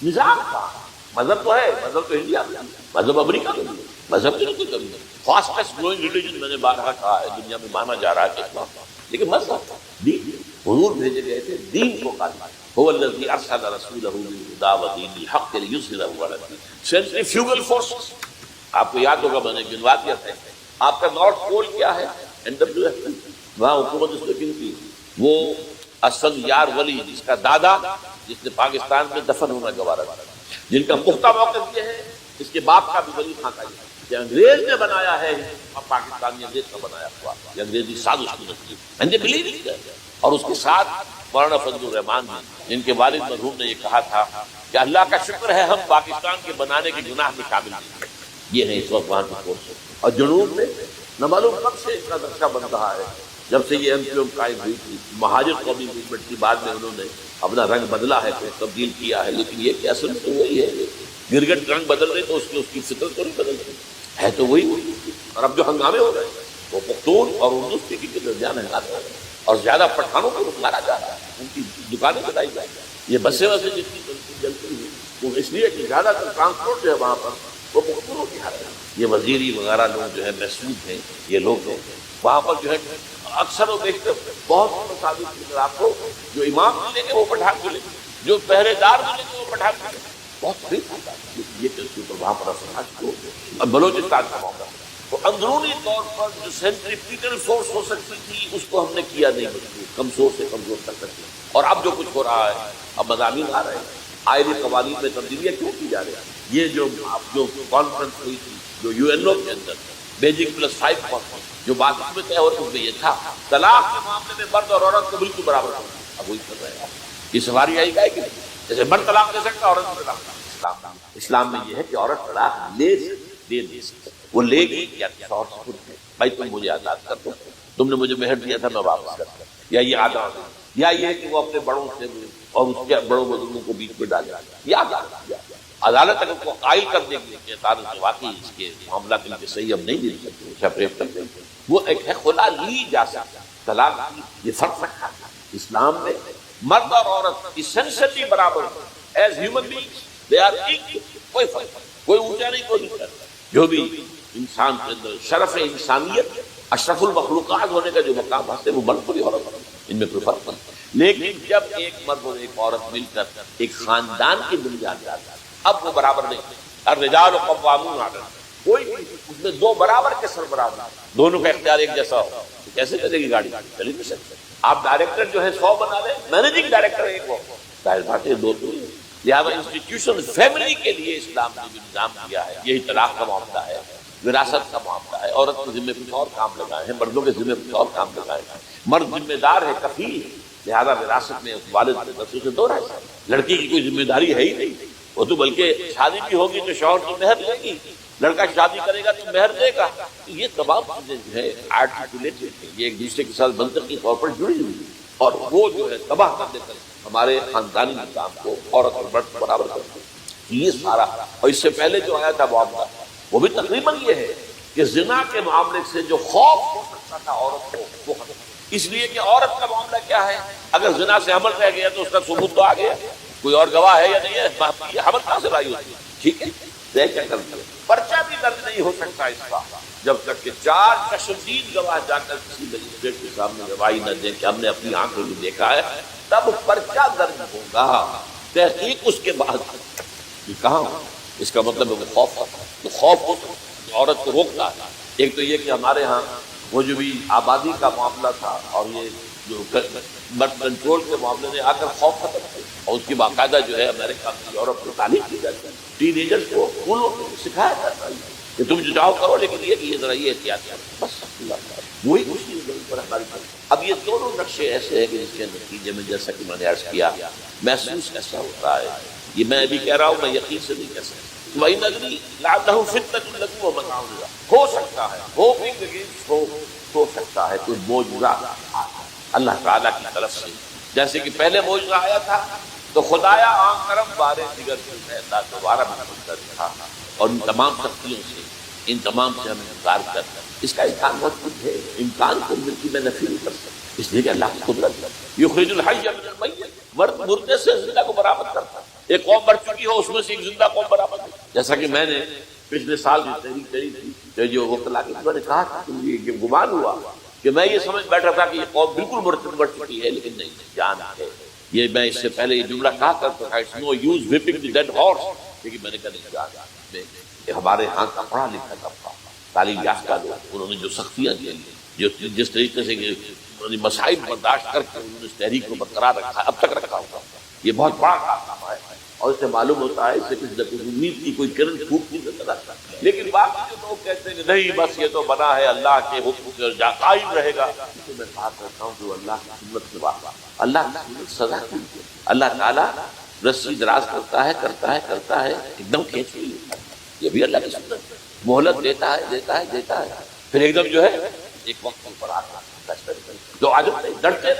نظام کا مذہب تو ہے، مذہب تو انڈیا میں، مذہب امریکہ میں، مذہب کی کوئی کمی نہیں، فاسٹسٹ گروئنگ ریلیجن میں نے بارہا کہا ہے دنیا میں مانا جا رہا ہے کہ اسلام، لیکن مذہب دین، حضور بھیجے گئے تھے دین کو قائم، هو الذي ارسل رسوله بالهدى ودين الحق ليظهره على الدين۔ سینٹریفیوگل فورسز آپ کو یاد ہوگا میں نے گنوا دیا تھا، آپ کا نارتھ پول کیا ہے، وہاں حکومت اس کی تھی، وہ اسد یار ولی جس کا دادا جس نے پاکستان میں دفن ہونا گوارا تھا، جن کا پختہ موقف یہ ہے، اس کے باپ کا بھی ولی خان کا یہ انگریز نے بنایا ہے، اب پاکستانی انگریز کا بنایا ہوا، یہ انگریزی سازش کی نتیجہ ہے، اور اس کے ساتھ مولانا فضل الرحمان جن کے والد مرحوم نے یہ کہا تھا کہ اللہ کا شکر ہے ہم پاکستان کے بنانے کے گناہ میں شامل نہیں، یہ ہے اس وقت وہاں کی فورس، اور جنوب میں نہ معلوم کب سے اتنا نقشہ بن رہا ہے، جب سے یہ MQM قائم ہوئی تھی، مہاجر قومی موومنٹ کی بعد میں انہوں نے اپنا رنگ بدلا ہے، کوئی تبدیل کیا ہے، لیکن یہ کہ اصل تو وہی ہے، گرگٹ رنگ بدل رہے تو اس کی فطرت تو نہیں بدل رہی ہے، تو وہی، اور اب جو ہنگامے ہو رہے ہیں وہ پختون اور اردو اسپیکنگ کے درمیان ہنگامے ہیں، اور زیادہ پٹھانوں کو مارا جا رہا ہے، ان کی دکانیں بتائی جا رہی ہیں، یہ بسیں وسیں جتنی جلتی ہیں وہ اس لیے کہ زیادہ تر ٹرانسپورٹ جو ہے وہاں پر وہ پختونوں کی حالت ہے، یہ وزیری وغیرہ لوگ جو ہے محسوس ہیں، یہ لوگ ہیں وہاں پر جو ہے اکثر و بیشتر بہت مساوی آپ کو جو امام ملیں گے وہ پٹھان ملیں گے، جو پہرے دار ملیں گے وہ پٹھان ملیں گے، بہت قریب ہوتا ہے یہ چلتی پر وہاں پر اثر بلوچستان کا موقع، تو اندرونی طور پر جو سینٹریپیٹل فورس ہو سکتی تھی اس کو ہم نے کیا نہیں، مضبوط کمزور سے کمزور کر سکتے، اور اب جو کچھ ہو رہا ہے، اب مضامین آ رہے ہیں، آئلی قوانین میں تبدیلیاں کیوں کی جا رہی ہیں، یہ جو کانفرنس ہوئی تھی جو UNO کے اندر بیجنگ +5 کانفرنس، جو بات اس میں طے ہو رہی ہے یہ تھا طلاق کے معاملے میں مرد اور عورت کو بالکل برابر کرنا، اب وہی کر رہے ہیں، یہ سواری آئی گا کہ نہیں، جیسے مرد طلاق دے سکتا عورت طلاق، اسلام میں یہ ہے کہ عورت طلاق لے سکتی، وہ لے گی یا شوہر سے خود ہے، بھائی تم مجھے آزاد کر دو، تم نے مجھے مہر دیا تھا میں واپس کرتا، یا یہ آزاد ہے، یا یہ کہ وہ اپنے بڑوں سے اور اس کے بڑوں بزرگوں کو بیچ میں ڈالے، یہ عدالت اگر کو قائل کر دے گی کہ تعلق واقعی اس کے معاملات ان کے صحیح اب نہیں دے سکتے، سیپریٹ کر دیں گے، وہ ایک ہے خلا لی جا سکتا، طلاق یہ فرق رکھا اسلام میں، مرد اور عورت ایسنشلی برابر، as human beings they are equal, کوئی فرق، کوئی اونچا نہیں کوئی نیچا، جو بھی انسان کے اندر شرف انسانیت اشرف المخلوقات ہونے کا جو مقام ہے وہ مرد کوئی عورت ہے، ان میں کوئی فرق نہیں۔ لیکن جب ایک مرد اور ایک عورت مل کر ایک خاندان کی بنیاد ڈالتا ہے اب وہ برابر نہیں، الرجال قوامون علی النساء، کوئی اس میں دو برابر کے سربراہ ہیں، دونوں کا اختیار ایک جیسا ہو تو کیسے چلے گی گاڑی؟ چلی نہیں سکتے۔ آپ ڈائریکٹر جو ہے 100 بنا لیں، مینیجنگ ڈائریکٹر ایک ہو، ظاہر بات ہے دو تو۔ لہٰذا انسٹیٹیوشن فیملی کے لیے اسلام نے جو نظام دیا ہے، یہی طلاق کا معاملہ ہے، وراثت کا معاملہ ہے، عورت کے ذمہ کچھ اور کام لگائے ہیں، مردوں کے ذمہ کچھ اور کام لگائے ہیں۔ مرد ذمہ دار ہے، کفیل، لہذا وراثت میں والد رسول سے 2 حصہ، لڑکی کی کوئی ذمہ داری ہے ہی نہیں، وہ تو بلکہ شادی بھی ہوگی تو شوہر کی مہر لے گی، لڑکا شادی کرے گا تو مہر دے گا۔ یہ تمام چیزیں جو ہے آرٹیکولیٹڈ ہیں، یہ ایک دوسرے کے ساتھ منطقی طور پر جڑی ہوئی ہیں، اور وہ جو ہے تباہ کر دیتے ہیں ہمارے خاندانی نظام کو، عورت اور مرد برابر کرتے ہیں۔ یہ سارا، اور اس سے پہلے جو آیا تھا معاملہ وہ بھی تقریباً یہ ہے کہ زنا کے معاملے سے جو خوف ہو سکتا تھا عورت کو وہ ختم، اس لیے کہ عورت کا معاملہ کیا ہے، اگر زنا سے حمل رہ گیا تو اس کا ثبوت تو آ گیا، کوئی اور گواہ ہے یا نہیں ہے، یہ حمل کہاں سے لائی ہوتی ہے؟ ٹھیک ہے، کیا کرتے ہیں، پرچہ بھی درج نہیں ہو سکتا اس کا جب تک کہ 4 چشمدید گواہ جا کر کسی مجسٹریٹ کے سامنے گواہی نہ دیں کہ ہم نے اپنی آنکھوں میں دیکھا ہے، تب پرچہ درج ہوگا۔ تحقیق اس کے بعد یہ کہاں، اس کا مطلب ہے خوف ہے، تو خوف ہو تو عورت کو روکتا ہے۔ ایک تو یہ کہ ہمارے ہاں وہ جو بھی آبادی کا معاملہ تھا اور یہ جو برتھ کنٹرول کے معاملے نے آ کر خوف ختم کیا، اور اس کی باقاعدہ جو ہے امریکہ میں یورپ میں تعلیم کی جاتی ہے، ٹین ایجرز کو اسکولوں میں سکھایا جاتا ہے کہ تم جو چاہو کرو، لیکن یہ ذرا یہ احتیاط کرو، بس وہی اسی پر ہماری۔ اب یہ دونوں نقشے ایسے ہیں کہ جس کے نتیجے میں جیسا کہ میں نے عرض کیا محسوس ایسا ہوتا ہے، یہ میں ابھی کہہ رہا ہوں، میں یقین سے نہیں کہہ سکتا، وہی نگری لعلہ فتنۃ لکم ومتاع الی حین، ہو سکتا ہے ہوپنگ اگینسٹ ہو سکتا ہے کوئی معجزہ اللہ تعالیٰ کی طرف سے، جیسے کہ پہلے معجزہ آیا تھا تو خدایا آن کرم بارے دیگر سے اللہ دوبارہ منتظر تھا، اور ان تمام سختیوں سے، ان تمام سے ہمیں انکار کرتا، اس کا امکان بہت کچھ ہے، امکان کو ملکی میں نفی نہیں کر سکتا، اس لیے کہ اللہ کی قدرت ہے، یخرج الحی من المیت، مردے سے زندہ کو برآمد کرتا ہے، ایک قوم مر چکی ہو اس میں سے ایک زندہ قوم برآمد ہے، جیسا کہ میں نے پچھلے سال جو تحریک کری تھی جو وکلا کی میں نے کہا تھا کہ مجھے یہ گمان ہوا کہ میں یہ سمجھ بیٹھا تھا کہ یہ قوم بالکل مر چکی ہے، لیکن نہیں، جان ہے۔ یہ میں اس سے پہلے یہ جملہ کہا کرتا تھا it's no use whipping the dead horse, لیکن میں نے کہا نہیں، جان میں ہمارے ہاں کا پڑھا لکھا طبقہ، تعلیم یافتہ لوگ، انہوں نے جو سختیاں کی، جو جس طریقے سے مسائل برداشت کر کے انہوں نے اس تحریک کو برقرار رکھا، اب تک رکھا ہوگا، یہ بہت بڑا کارنامہ ہے، اور اس سے معلوم ہوتا ہے اس سے کچھ نہ کچھ امید کی کوئی کرن پھوٹتی نظر آتا ہے۔ لیکن باقی جو لوگ کہتے ہیں کہ نہیں بس یہ تو بنا ہے اللہ کے حکم سے جا قائم رہے گا، تو میں بات کرتا ہوں جو اللہ کی سنت سے واقع، اللہ کی سنت سزا کی، اللہ تعالیٰ رسی دراز کرتا ہے ایک دم کھینچ کے لیتا ہے، یہ بھی اللہ کی سنت، مہلت دیتا ہے پھر ایک دم جو ہے ایک وقت پر آتا ہے، جو آج ڈرتے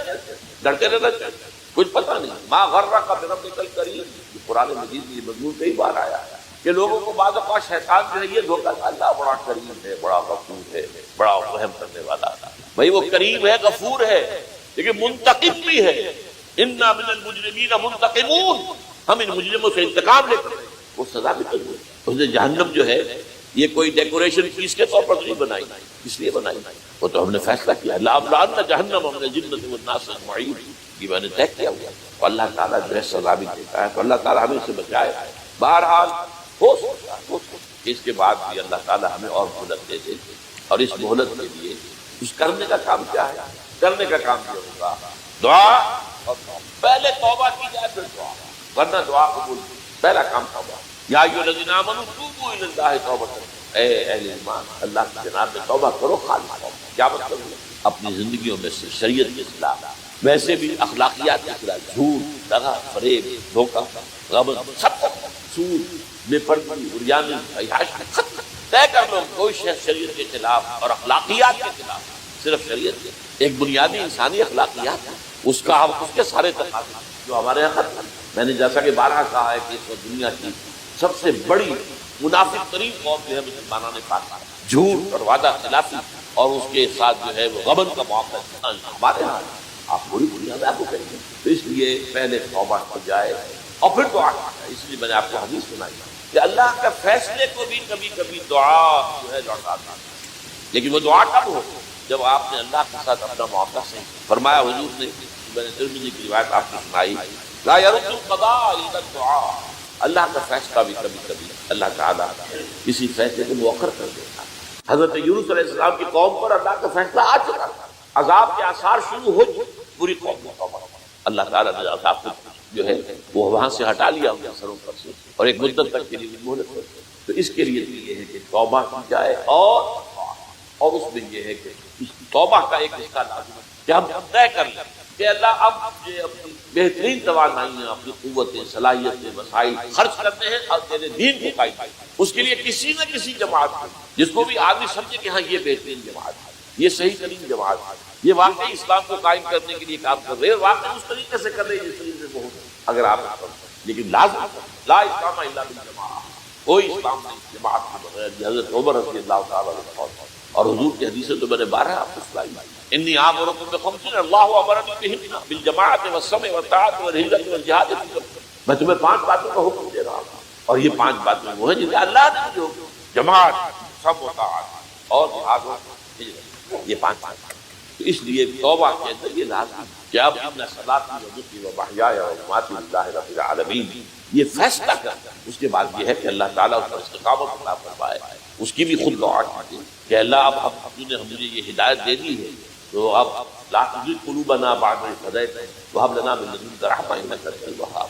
رہتے کچھ پتہ نہیں، ما غرک بربک الکریم، قرآن مجید میں یہ مضمون کئی بار آیا ہے کہ لوگوں کو بعض اوقات شیطان جو ہے یہ دھوکہ کہ اللہ بڑا کریم ہے، بڑا غفور ہے، بڑا رحم کرنے والا ہے، بھائی وہ کریم ہے، غفور ہے، لیکن منتقم بھی ہے، انا من المجرمین منتقمون، ہم ان مجرموں سے انتقام لے کر وہ سزا بھی کریں۔ اس نے جہنم جو ہے یہ کوئی ڈیکوریشن پیس کے طور پر نہیں بنائی، اس لیے بنائی وہ تو ہم نے فیصلہ کیا لَأَمْلَأَنَّ جَهَنَّمَ مِنَ الْجِنَّةِ وَالنَّاسِ أَجْمَعِينَ، یہ میں نے طے کیا ہوا، تو اللہ تعالیٰ جو ہے سزا بھی دیتا ہے، تو اللہ تعالیٰ ہمیں سے بچائے۔ بہرحال ہو سکتا ہے اس کے بعد بھی اللہ تعالیٰ ہمیں اور مہلت دے دے، اور اس مہلت کے لیے اس کرنے کا کام کیا ہے؟ کرنے کا کام یہ ہوگا دعا اور پہلے توبہ کی جائے پھر دعا، ورنہ دعا قبول نہیں، پہلا کام توبہ، یا ایھا الذین آمنوا توبوا الی اللہ توبۃ، اے اہل ایمان اللہ کی جناب میں توبہ کرو، خالص توبہ۔ کیا مطلب ہے؟ اپنی زندگیوں میں سے شریعت کے خلاف، ویسے بھی اخلاقیات کے خلاف، جھوٹ، دغا، فریب، دھوکہ، غبن، سب سود، بے پردگی، عریانی، فحاشی، طے کر لو کوئی شخص شریعت کے خلاف اور اخلاقیات کے خلاف، صرف شریعت کے ایک بنیادی انسانی اخلاقیات ہے، اس کا ہم اس کے سارے تقاضے جو ہمارے یہاں ختم۔ میں نے جیسا کہ بارہا کہا ہے کہ اس وقت دنیا کی سب سے بڑی منافق ترین قوم جو ہے مسلمانوں نے پاک، جھوٹ اور وعدہ خلافی اور اس کے ساتھ جو ہے وہ غبن کا معاملہ ہمارے یہاں آپ پوری دنیا میں آپ کو کہیں گے، تو اس لیے پہلے توبہ ہو جائے اور پھر دعا کرنا ہے۔ اس لیے میں نے آپ کو حدیث سنائی کہ اللہ کا فیصلے کو بھی کبھی کبھی دعا جو ہے لوٹاتا ہے، لیکن وہ دعا کب ہو جب آپ نے اللہ کے ساتھ اپنا معاملہ صحیح فرمایا، حضور نے میں نے ترمذی کی روایت آپ کو سنائی، لا يرد القضاء الا الدعاء، اللہ کا فیصلہ بھی کبھی کبھی اللہ تعالیٰ کسی فیصلے کو مؤخر کر دیتا۔ حضرت یونس علیہ السلام کی قوم پر اللہ کا فیصلہ آ چکا تھا، عذاب کے آثار شروع ہو چکے، پوری قوم کو توبہ، اللہ تعالیٰ نے عذاب کو جو ہے وہ وہاں سے ہٹا لیا ان کے سروں پر سے، اور ایک مدت تک کے لیے مہلت ہو۔ تو اس کے لیے یہ ہے کہ توبہ کی جائے، اور اس میں یہ ہے کہ اس توبہ کا ایک حصہ لازم ہے کہ ہم طے کر لیں کہ اللہ اب یہ اپنی بہترین توانائیاں، اپنی قوتیں، صلاحیتیں، وسائل خرچ کرتے ہیں اور تیرے دین کو قائم کریں۔ اس کے لیے کسی نہ کسی جماعت کو، جس کو بھی آدمی سمجھے کہ ہاں یہ بہترین جماعت ہے، یہ صحیح ترین جماعت ہے، یہ واقعی اسلام کو قائم کرنے کے لیے کام کر رہے ہیں، واقعی اس طریقے سے کر رہے ہیں جس طریقے سے وہ ہو، اگر آپ لیکن لازم لا اسلام الا بالجماعۃ، کوئی اسلام نہیں جماعت کے بغیر۔ حضرت عمر رضی اللہ تعالیٰ عنہ اور حضور کی حدیثیں تو میں نے 12 آپ کو سنائی، انی آمرکم بخمس اللہ امرنی بہن بالجماعۃ والسمع والطاعۃ والہجرۃ والجہاد، میں تمہیں 5 باتوں کا حکم دے رہا ہوں، اور یہ 5 باتیں وہ ہیں جنہیں اللہ نے مجھے حکم، جماعت، سمع و طاعت اور جہاد و ہجرت، یہ 5 باتیں۔ تو اس لیے توبہ کے اندر یہ لازم کہ اب ان صلاتی و نسکی و محیای و مماتی للہ رب العالمین، یہ فیصلہ کرتا ہے۔ اس کے بعد یہ ہے کہ اللہ تعالیٰ اس پر استقامت عطا فرمائے، اس کی بھی خود دعا کیجیے کہ اللہ اب نے مجھے یہ ہدایت دے دی ہے، تو اب لا تزغ قلوبنا بعد اذ ہدیتنا وہب لنا من لدنک رحمۃ انک انت الوہاب۔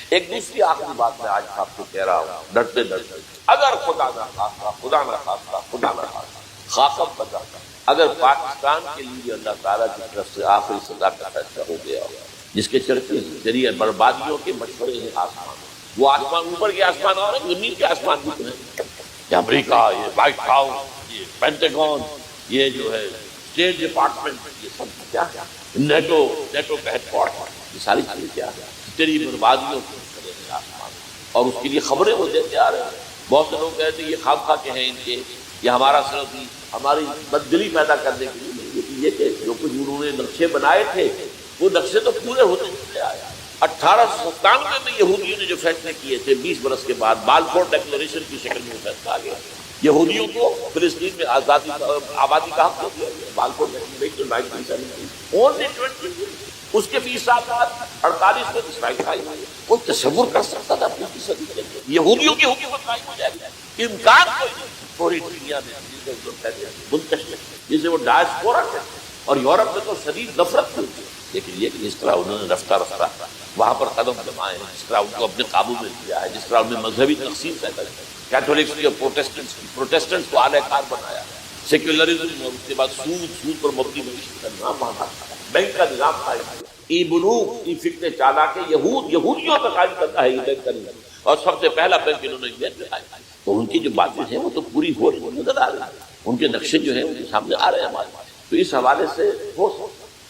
ایک دوسری آخری بات میں آج آپ کو کہہ رہا ہوں ڈرتے ڈرتے، اگر خدا نہ خاصہ خاکم بدا، اگر پاکستان کے لیے اللہ تعالیٰ کی طرف سے آخری سزا کا فیصلہ ہو گیا، جس کے چرچے ذریعے بربادیوں کے مشورے ہیں آسمان، وہ آسمان اوپر کے آسمان اور زمین کے آسمان بھی ہیں، یہ امریکہ، یہ وائٹ ہاؤس، یہ پینٹاگون، یہ جو ہے اسٹیٹ ڈپارٹمنٹ، یہ سب کیا ہے، نیٹو کا ہیڈ کوارٹر، یہ ساری چیزیں کیا ہے، تیری بربادیوں کے مشورے ہیں آسمان، اور اس کے لیے خبریں وہ دیتے آ رہے ہیں۔ بہت سے لوگ کہتے ہیں یہ خام خواہ کے ہیں ان کے، یہ ہمارا صرف ہماری بددلی پیدا کرنے کے لیے نہیں، لیکن یہ کہ جو کچھ انہوں نے نقشے بنائے تھے وہ نقشے تو پورے ہوتے چلے آئے۔ 1897 میں یہودیوں نے جو فیصلے کیے تھے، 20 برس کے بعد بالفور ڈکلیریشن کی شکل میں فیصلہ آ گیا، یہودیوں کو فلسطین میں آبادی کا حق دیا گیا، بالفور ڈکلیریشن 1917، اونلی 20، اس کے 20 سال بعد 48 میں اسرائیل قائم ہوا۔ کوئی تصور کر سکتا تھا اپنی صدی کے اندر یہودیوں کی حکومت قائم ہو جائے گی؟ امکان کوئی نہیں۔ پوری دنیا میں منتشر، جسے وہ ڈائسپورا کہتے ہیں، اور یورپ میں تو شدید نفرت تھی، لیکن یہ کہ جس طرح انہوں نے رفتہ وہاں پر قدم جمائے ہیں، جس طرح ان کو اپنے قابو میں لیا ہے، جس طرح انہوں نے مذہبی تقسیم پیدا کی، کیتھولکس کی اور پروٹیسٹنٹس کو اعلی کار بنایا، سیکولرزم اور اس کے بعد سود پر مبنی معیشت کا نظام بنا، بینک کا نظام قائم کیا، ای بلوغ ای فکر چالاک یہودیوں کا قائم کرتا ہے یہ بینک کا نظام، اور سب سے پہلا بینک انہوں نے انڈیا میں قائم کیا۔ تو ان کی جو باتیں ہیں وہ تو پوری ہو رہی نظر آ رہی ہیں، ان کے نقشے جو ہیں ان کے سامنے آ رہے ہیں ہمارے پاس۔ تو اس حوالے سے ہو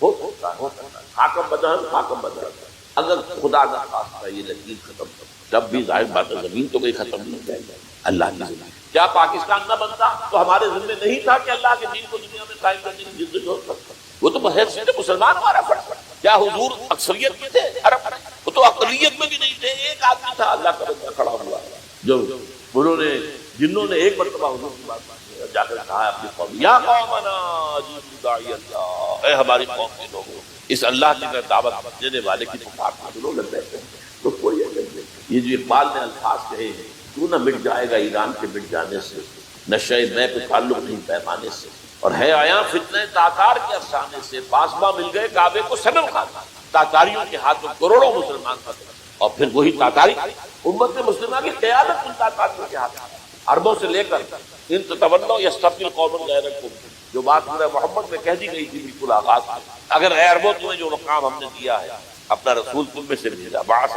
سکتا ہے حاکم بدہن، اگر خدا نہ خواستہ یہ لکیر ختم ہو، جب بھی ظاہر بات ہے زمین تو کوئی ختم نہیں جائے گی، اللہ کی زمین۔ کیا پاکستان نہ بنتا تو ہمارے ذمہ نہیں تھا کہ اللہ کے دین کو دنیا میں قائم کرنے کی جدوجہد کرتا؟ وہ تو بحیثیت مسلمان ہمارا فرض ہے۔ کیا حضور اکثریت میں تھے عرب میں؟ وہ تو اقلیت میں بھی نہیں تھے، ایک آدمی تھا اللہ کا بندہ کھڑا ہوا، جو جنہوں نے ایک مرتبہ حضور کی بات جا کر کہا ہے اپنی قوم، یا قومنا اجیبوا داعی اللہ، اے ہماری قوم کے لوگوں، اس اللہ کی دعوت دینے والے کی پکار کو سنو، لبیک۔ تو کوئی یہ جو اقبال نے الفاظ کہے ہیں، تو نہ مٹ جائے گا ایران کے مٹ جانے سے، نشے میں کوئی تعلق نہیں پیمانے سے، اور ہے آیا فتنہ تاتار کے افسانے سے، پاسباں مل گئے کعبے کو صنم خانہ، تاتاریوں کے ہاتھوں کروڑوں مسلمان فتح، اور پھر وہی تاتاری امت مسلمہ کی قیادت ان تاتاریوں کے ہاتھ، عربوں سے لے کر ان تتولوا یستبدل قوما غیرکم، جو بات سورہ محمد میں کہہ دی گئی تھی بالکل آغاز میں، اگر اے عربوں تمہیں جو مقام ہم نے دیا ہے، اپنا رسول تم میں سے بھیجا، بعث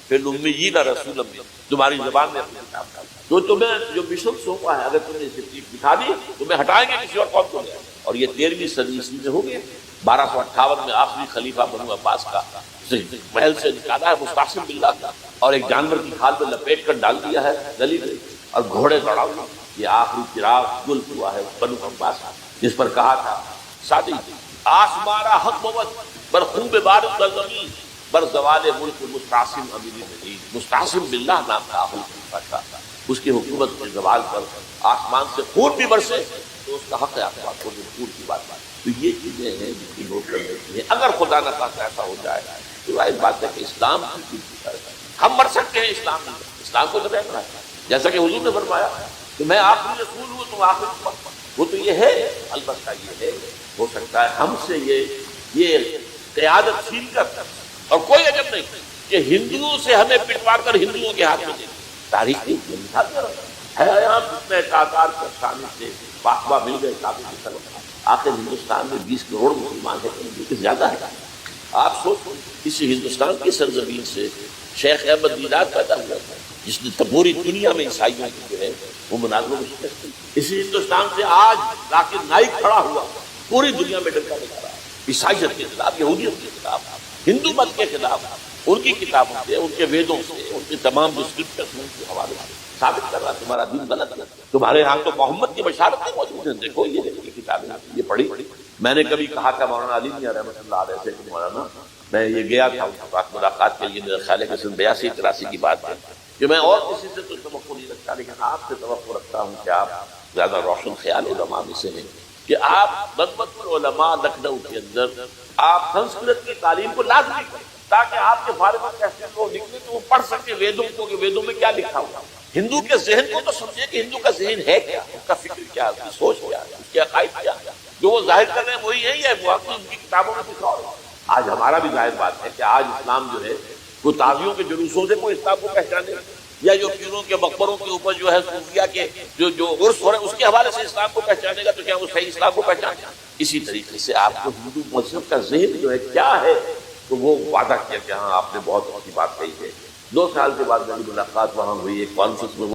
فی الامیین رسولا تمہاری زبان میں اپنے کتاب ڈالا، تو تمہیں جو مشن سونپا ہے اگر تم نے اسے دکھا دی تمہیں ہٹائیں گے کسی اور قوم کو لے، اور یہ 13ویں صدی عیسوی میں ہو گیا۔ 1258 میں آخری خلیفہ بنو عباس کا محل سے نکالا ہے مستعصم باللہ کا، اور ایک جانور کی کھال میں لپیٹ کر ڈال دیا ہے گلی میں، اور گھوڑے دوڑا ہوا، یہ آخری چراغ گل ہوا ہے بنو عباس، جس پر کہا تھا ساتھی آسمارا حق بود بر خوب بارد در زمین بر زوال ملک مستعصم امیر مدین، مستعصم باللہ نام کا خلیفہ تھا، اس کی حکومت کے زوال پر آسمان سے خون بھی برسے تو اس کا حق ہے آپ کو پور کی بات تو یہ چیزیں ہیں جن کی نوٹ کرنے کی ہے. اگر خدا نہ خواستہ ایسا ہو جائے تو ظاہر بات ہے کہ اسلام ہم مر سکتے ہیں اسلام کو تو رہنا ہے. جیسا کہ حضور نے فرمایا کہ میں آخری رسول ہوں تم آخری امت. وہ تو یہ ہے، البتہ یہ ہے ہو سکتا ہے ہم سے یہ قیادت چھین کر، اور کوئی عجب نہیں کہ ہندوؤں سے ہمیں پٹوا کر ہندوؤں کے ہاتھ میں دے. تاریخ کی مثال ہے یہاں جتنے کاکار شامل تھے باخبا مل گئے کافی کی طرف. آخر ہندوستان میں 20 کروڑ مسلمان ہیں، زیادہ ہے. آپ سوچ اسی ہندوستان کی سرزمین سے شیخ احمد دیدار پیدا ہوا تھا جس نے پوری دنیا میں عیسائیوں کی جو ہے وہ مناظروں میں شکست دی. اسی ہندوستان سے آج ذاکر نائک کھڑا ہوا پوری دنیا میں ڈنکا بجا رہا ہے عیسائیت کے خلاف، یہودیت کے خلاف، ہندو مت کے خلاف. ان کی کتابوں سے، ان کے ویدوں سے، ان کے تمام ڈسکرپشن کے حوالے سے ثابت کر رہا تمہارا دین غلط ہے. تمہارے یہاں تو محمد کی بشارتیں موجود ہیں. دیکھو یہ کتابیں یہ پڑھی. میں نے کبھی کہا تھا مولانا علی میاں رحمۃ اللہ علیہ سے کہ مولانا میں یہ گیا تھا اس وقت ملاقات کے لیے، میرا خیال ہے کہ 82-83 کی بات ہے، کہ میں اور کسی سے تو توقع نہیں رکھتا لیکن آپ سے توقع رکھتا ہوں کہ آپ زیادہ روشن خیال علماء میں سے ہیں کہ آپ بدبت علماء لکھنؤ کے اندر آپ سنسکرت کی تعلیم کو لازمی کریں تاکہ آپ کے فارغ کیسے کو لکھنے تو وہ پڑھ سکے ویدوں کو کہ ویدوں میں کیا لکھا ہوا. ہندو کے ذہن کو تو سمجھے کہ ہندو کا ذہن ہے کیا، اس کا فکر کیا ہے، اس کی سوچ کیا ہے، اس کے عقائد کیا ہے. جو وہ ظاہر کر رہے ہیں وہی ہے یا واقعی ان کی کتابوں میں کچھ اور. آج ہمارا بھی ظاہر بات ہے کہ آج اسلام جو ہے وہ تازیوں کے جلوسوں سے کوئی اسلام کو پہچانے یا جو پیروں کے مقبروں کے اوپر جو ہے صوفیہ کے جو عرس ہو رہے ہیں اس کے حوالے سے اسلام کو پہچانے گا تو کیا وہ صحیح اسلام کو پہچانے گا. اسی طریقے سے آپ کو ہندو مذہب کا ذہن جو ہے کیا ہے تو وہ وعدہ کیا کہ ہاں آپ نے بہت اچھی بات کہی ہے. 2 سال کے بعد میری ملاقات وہاں ہوئی ایک کانفرنس میں.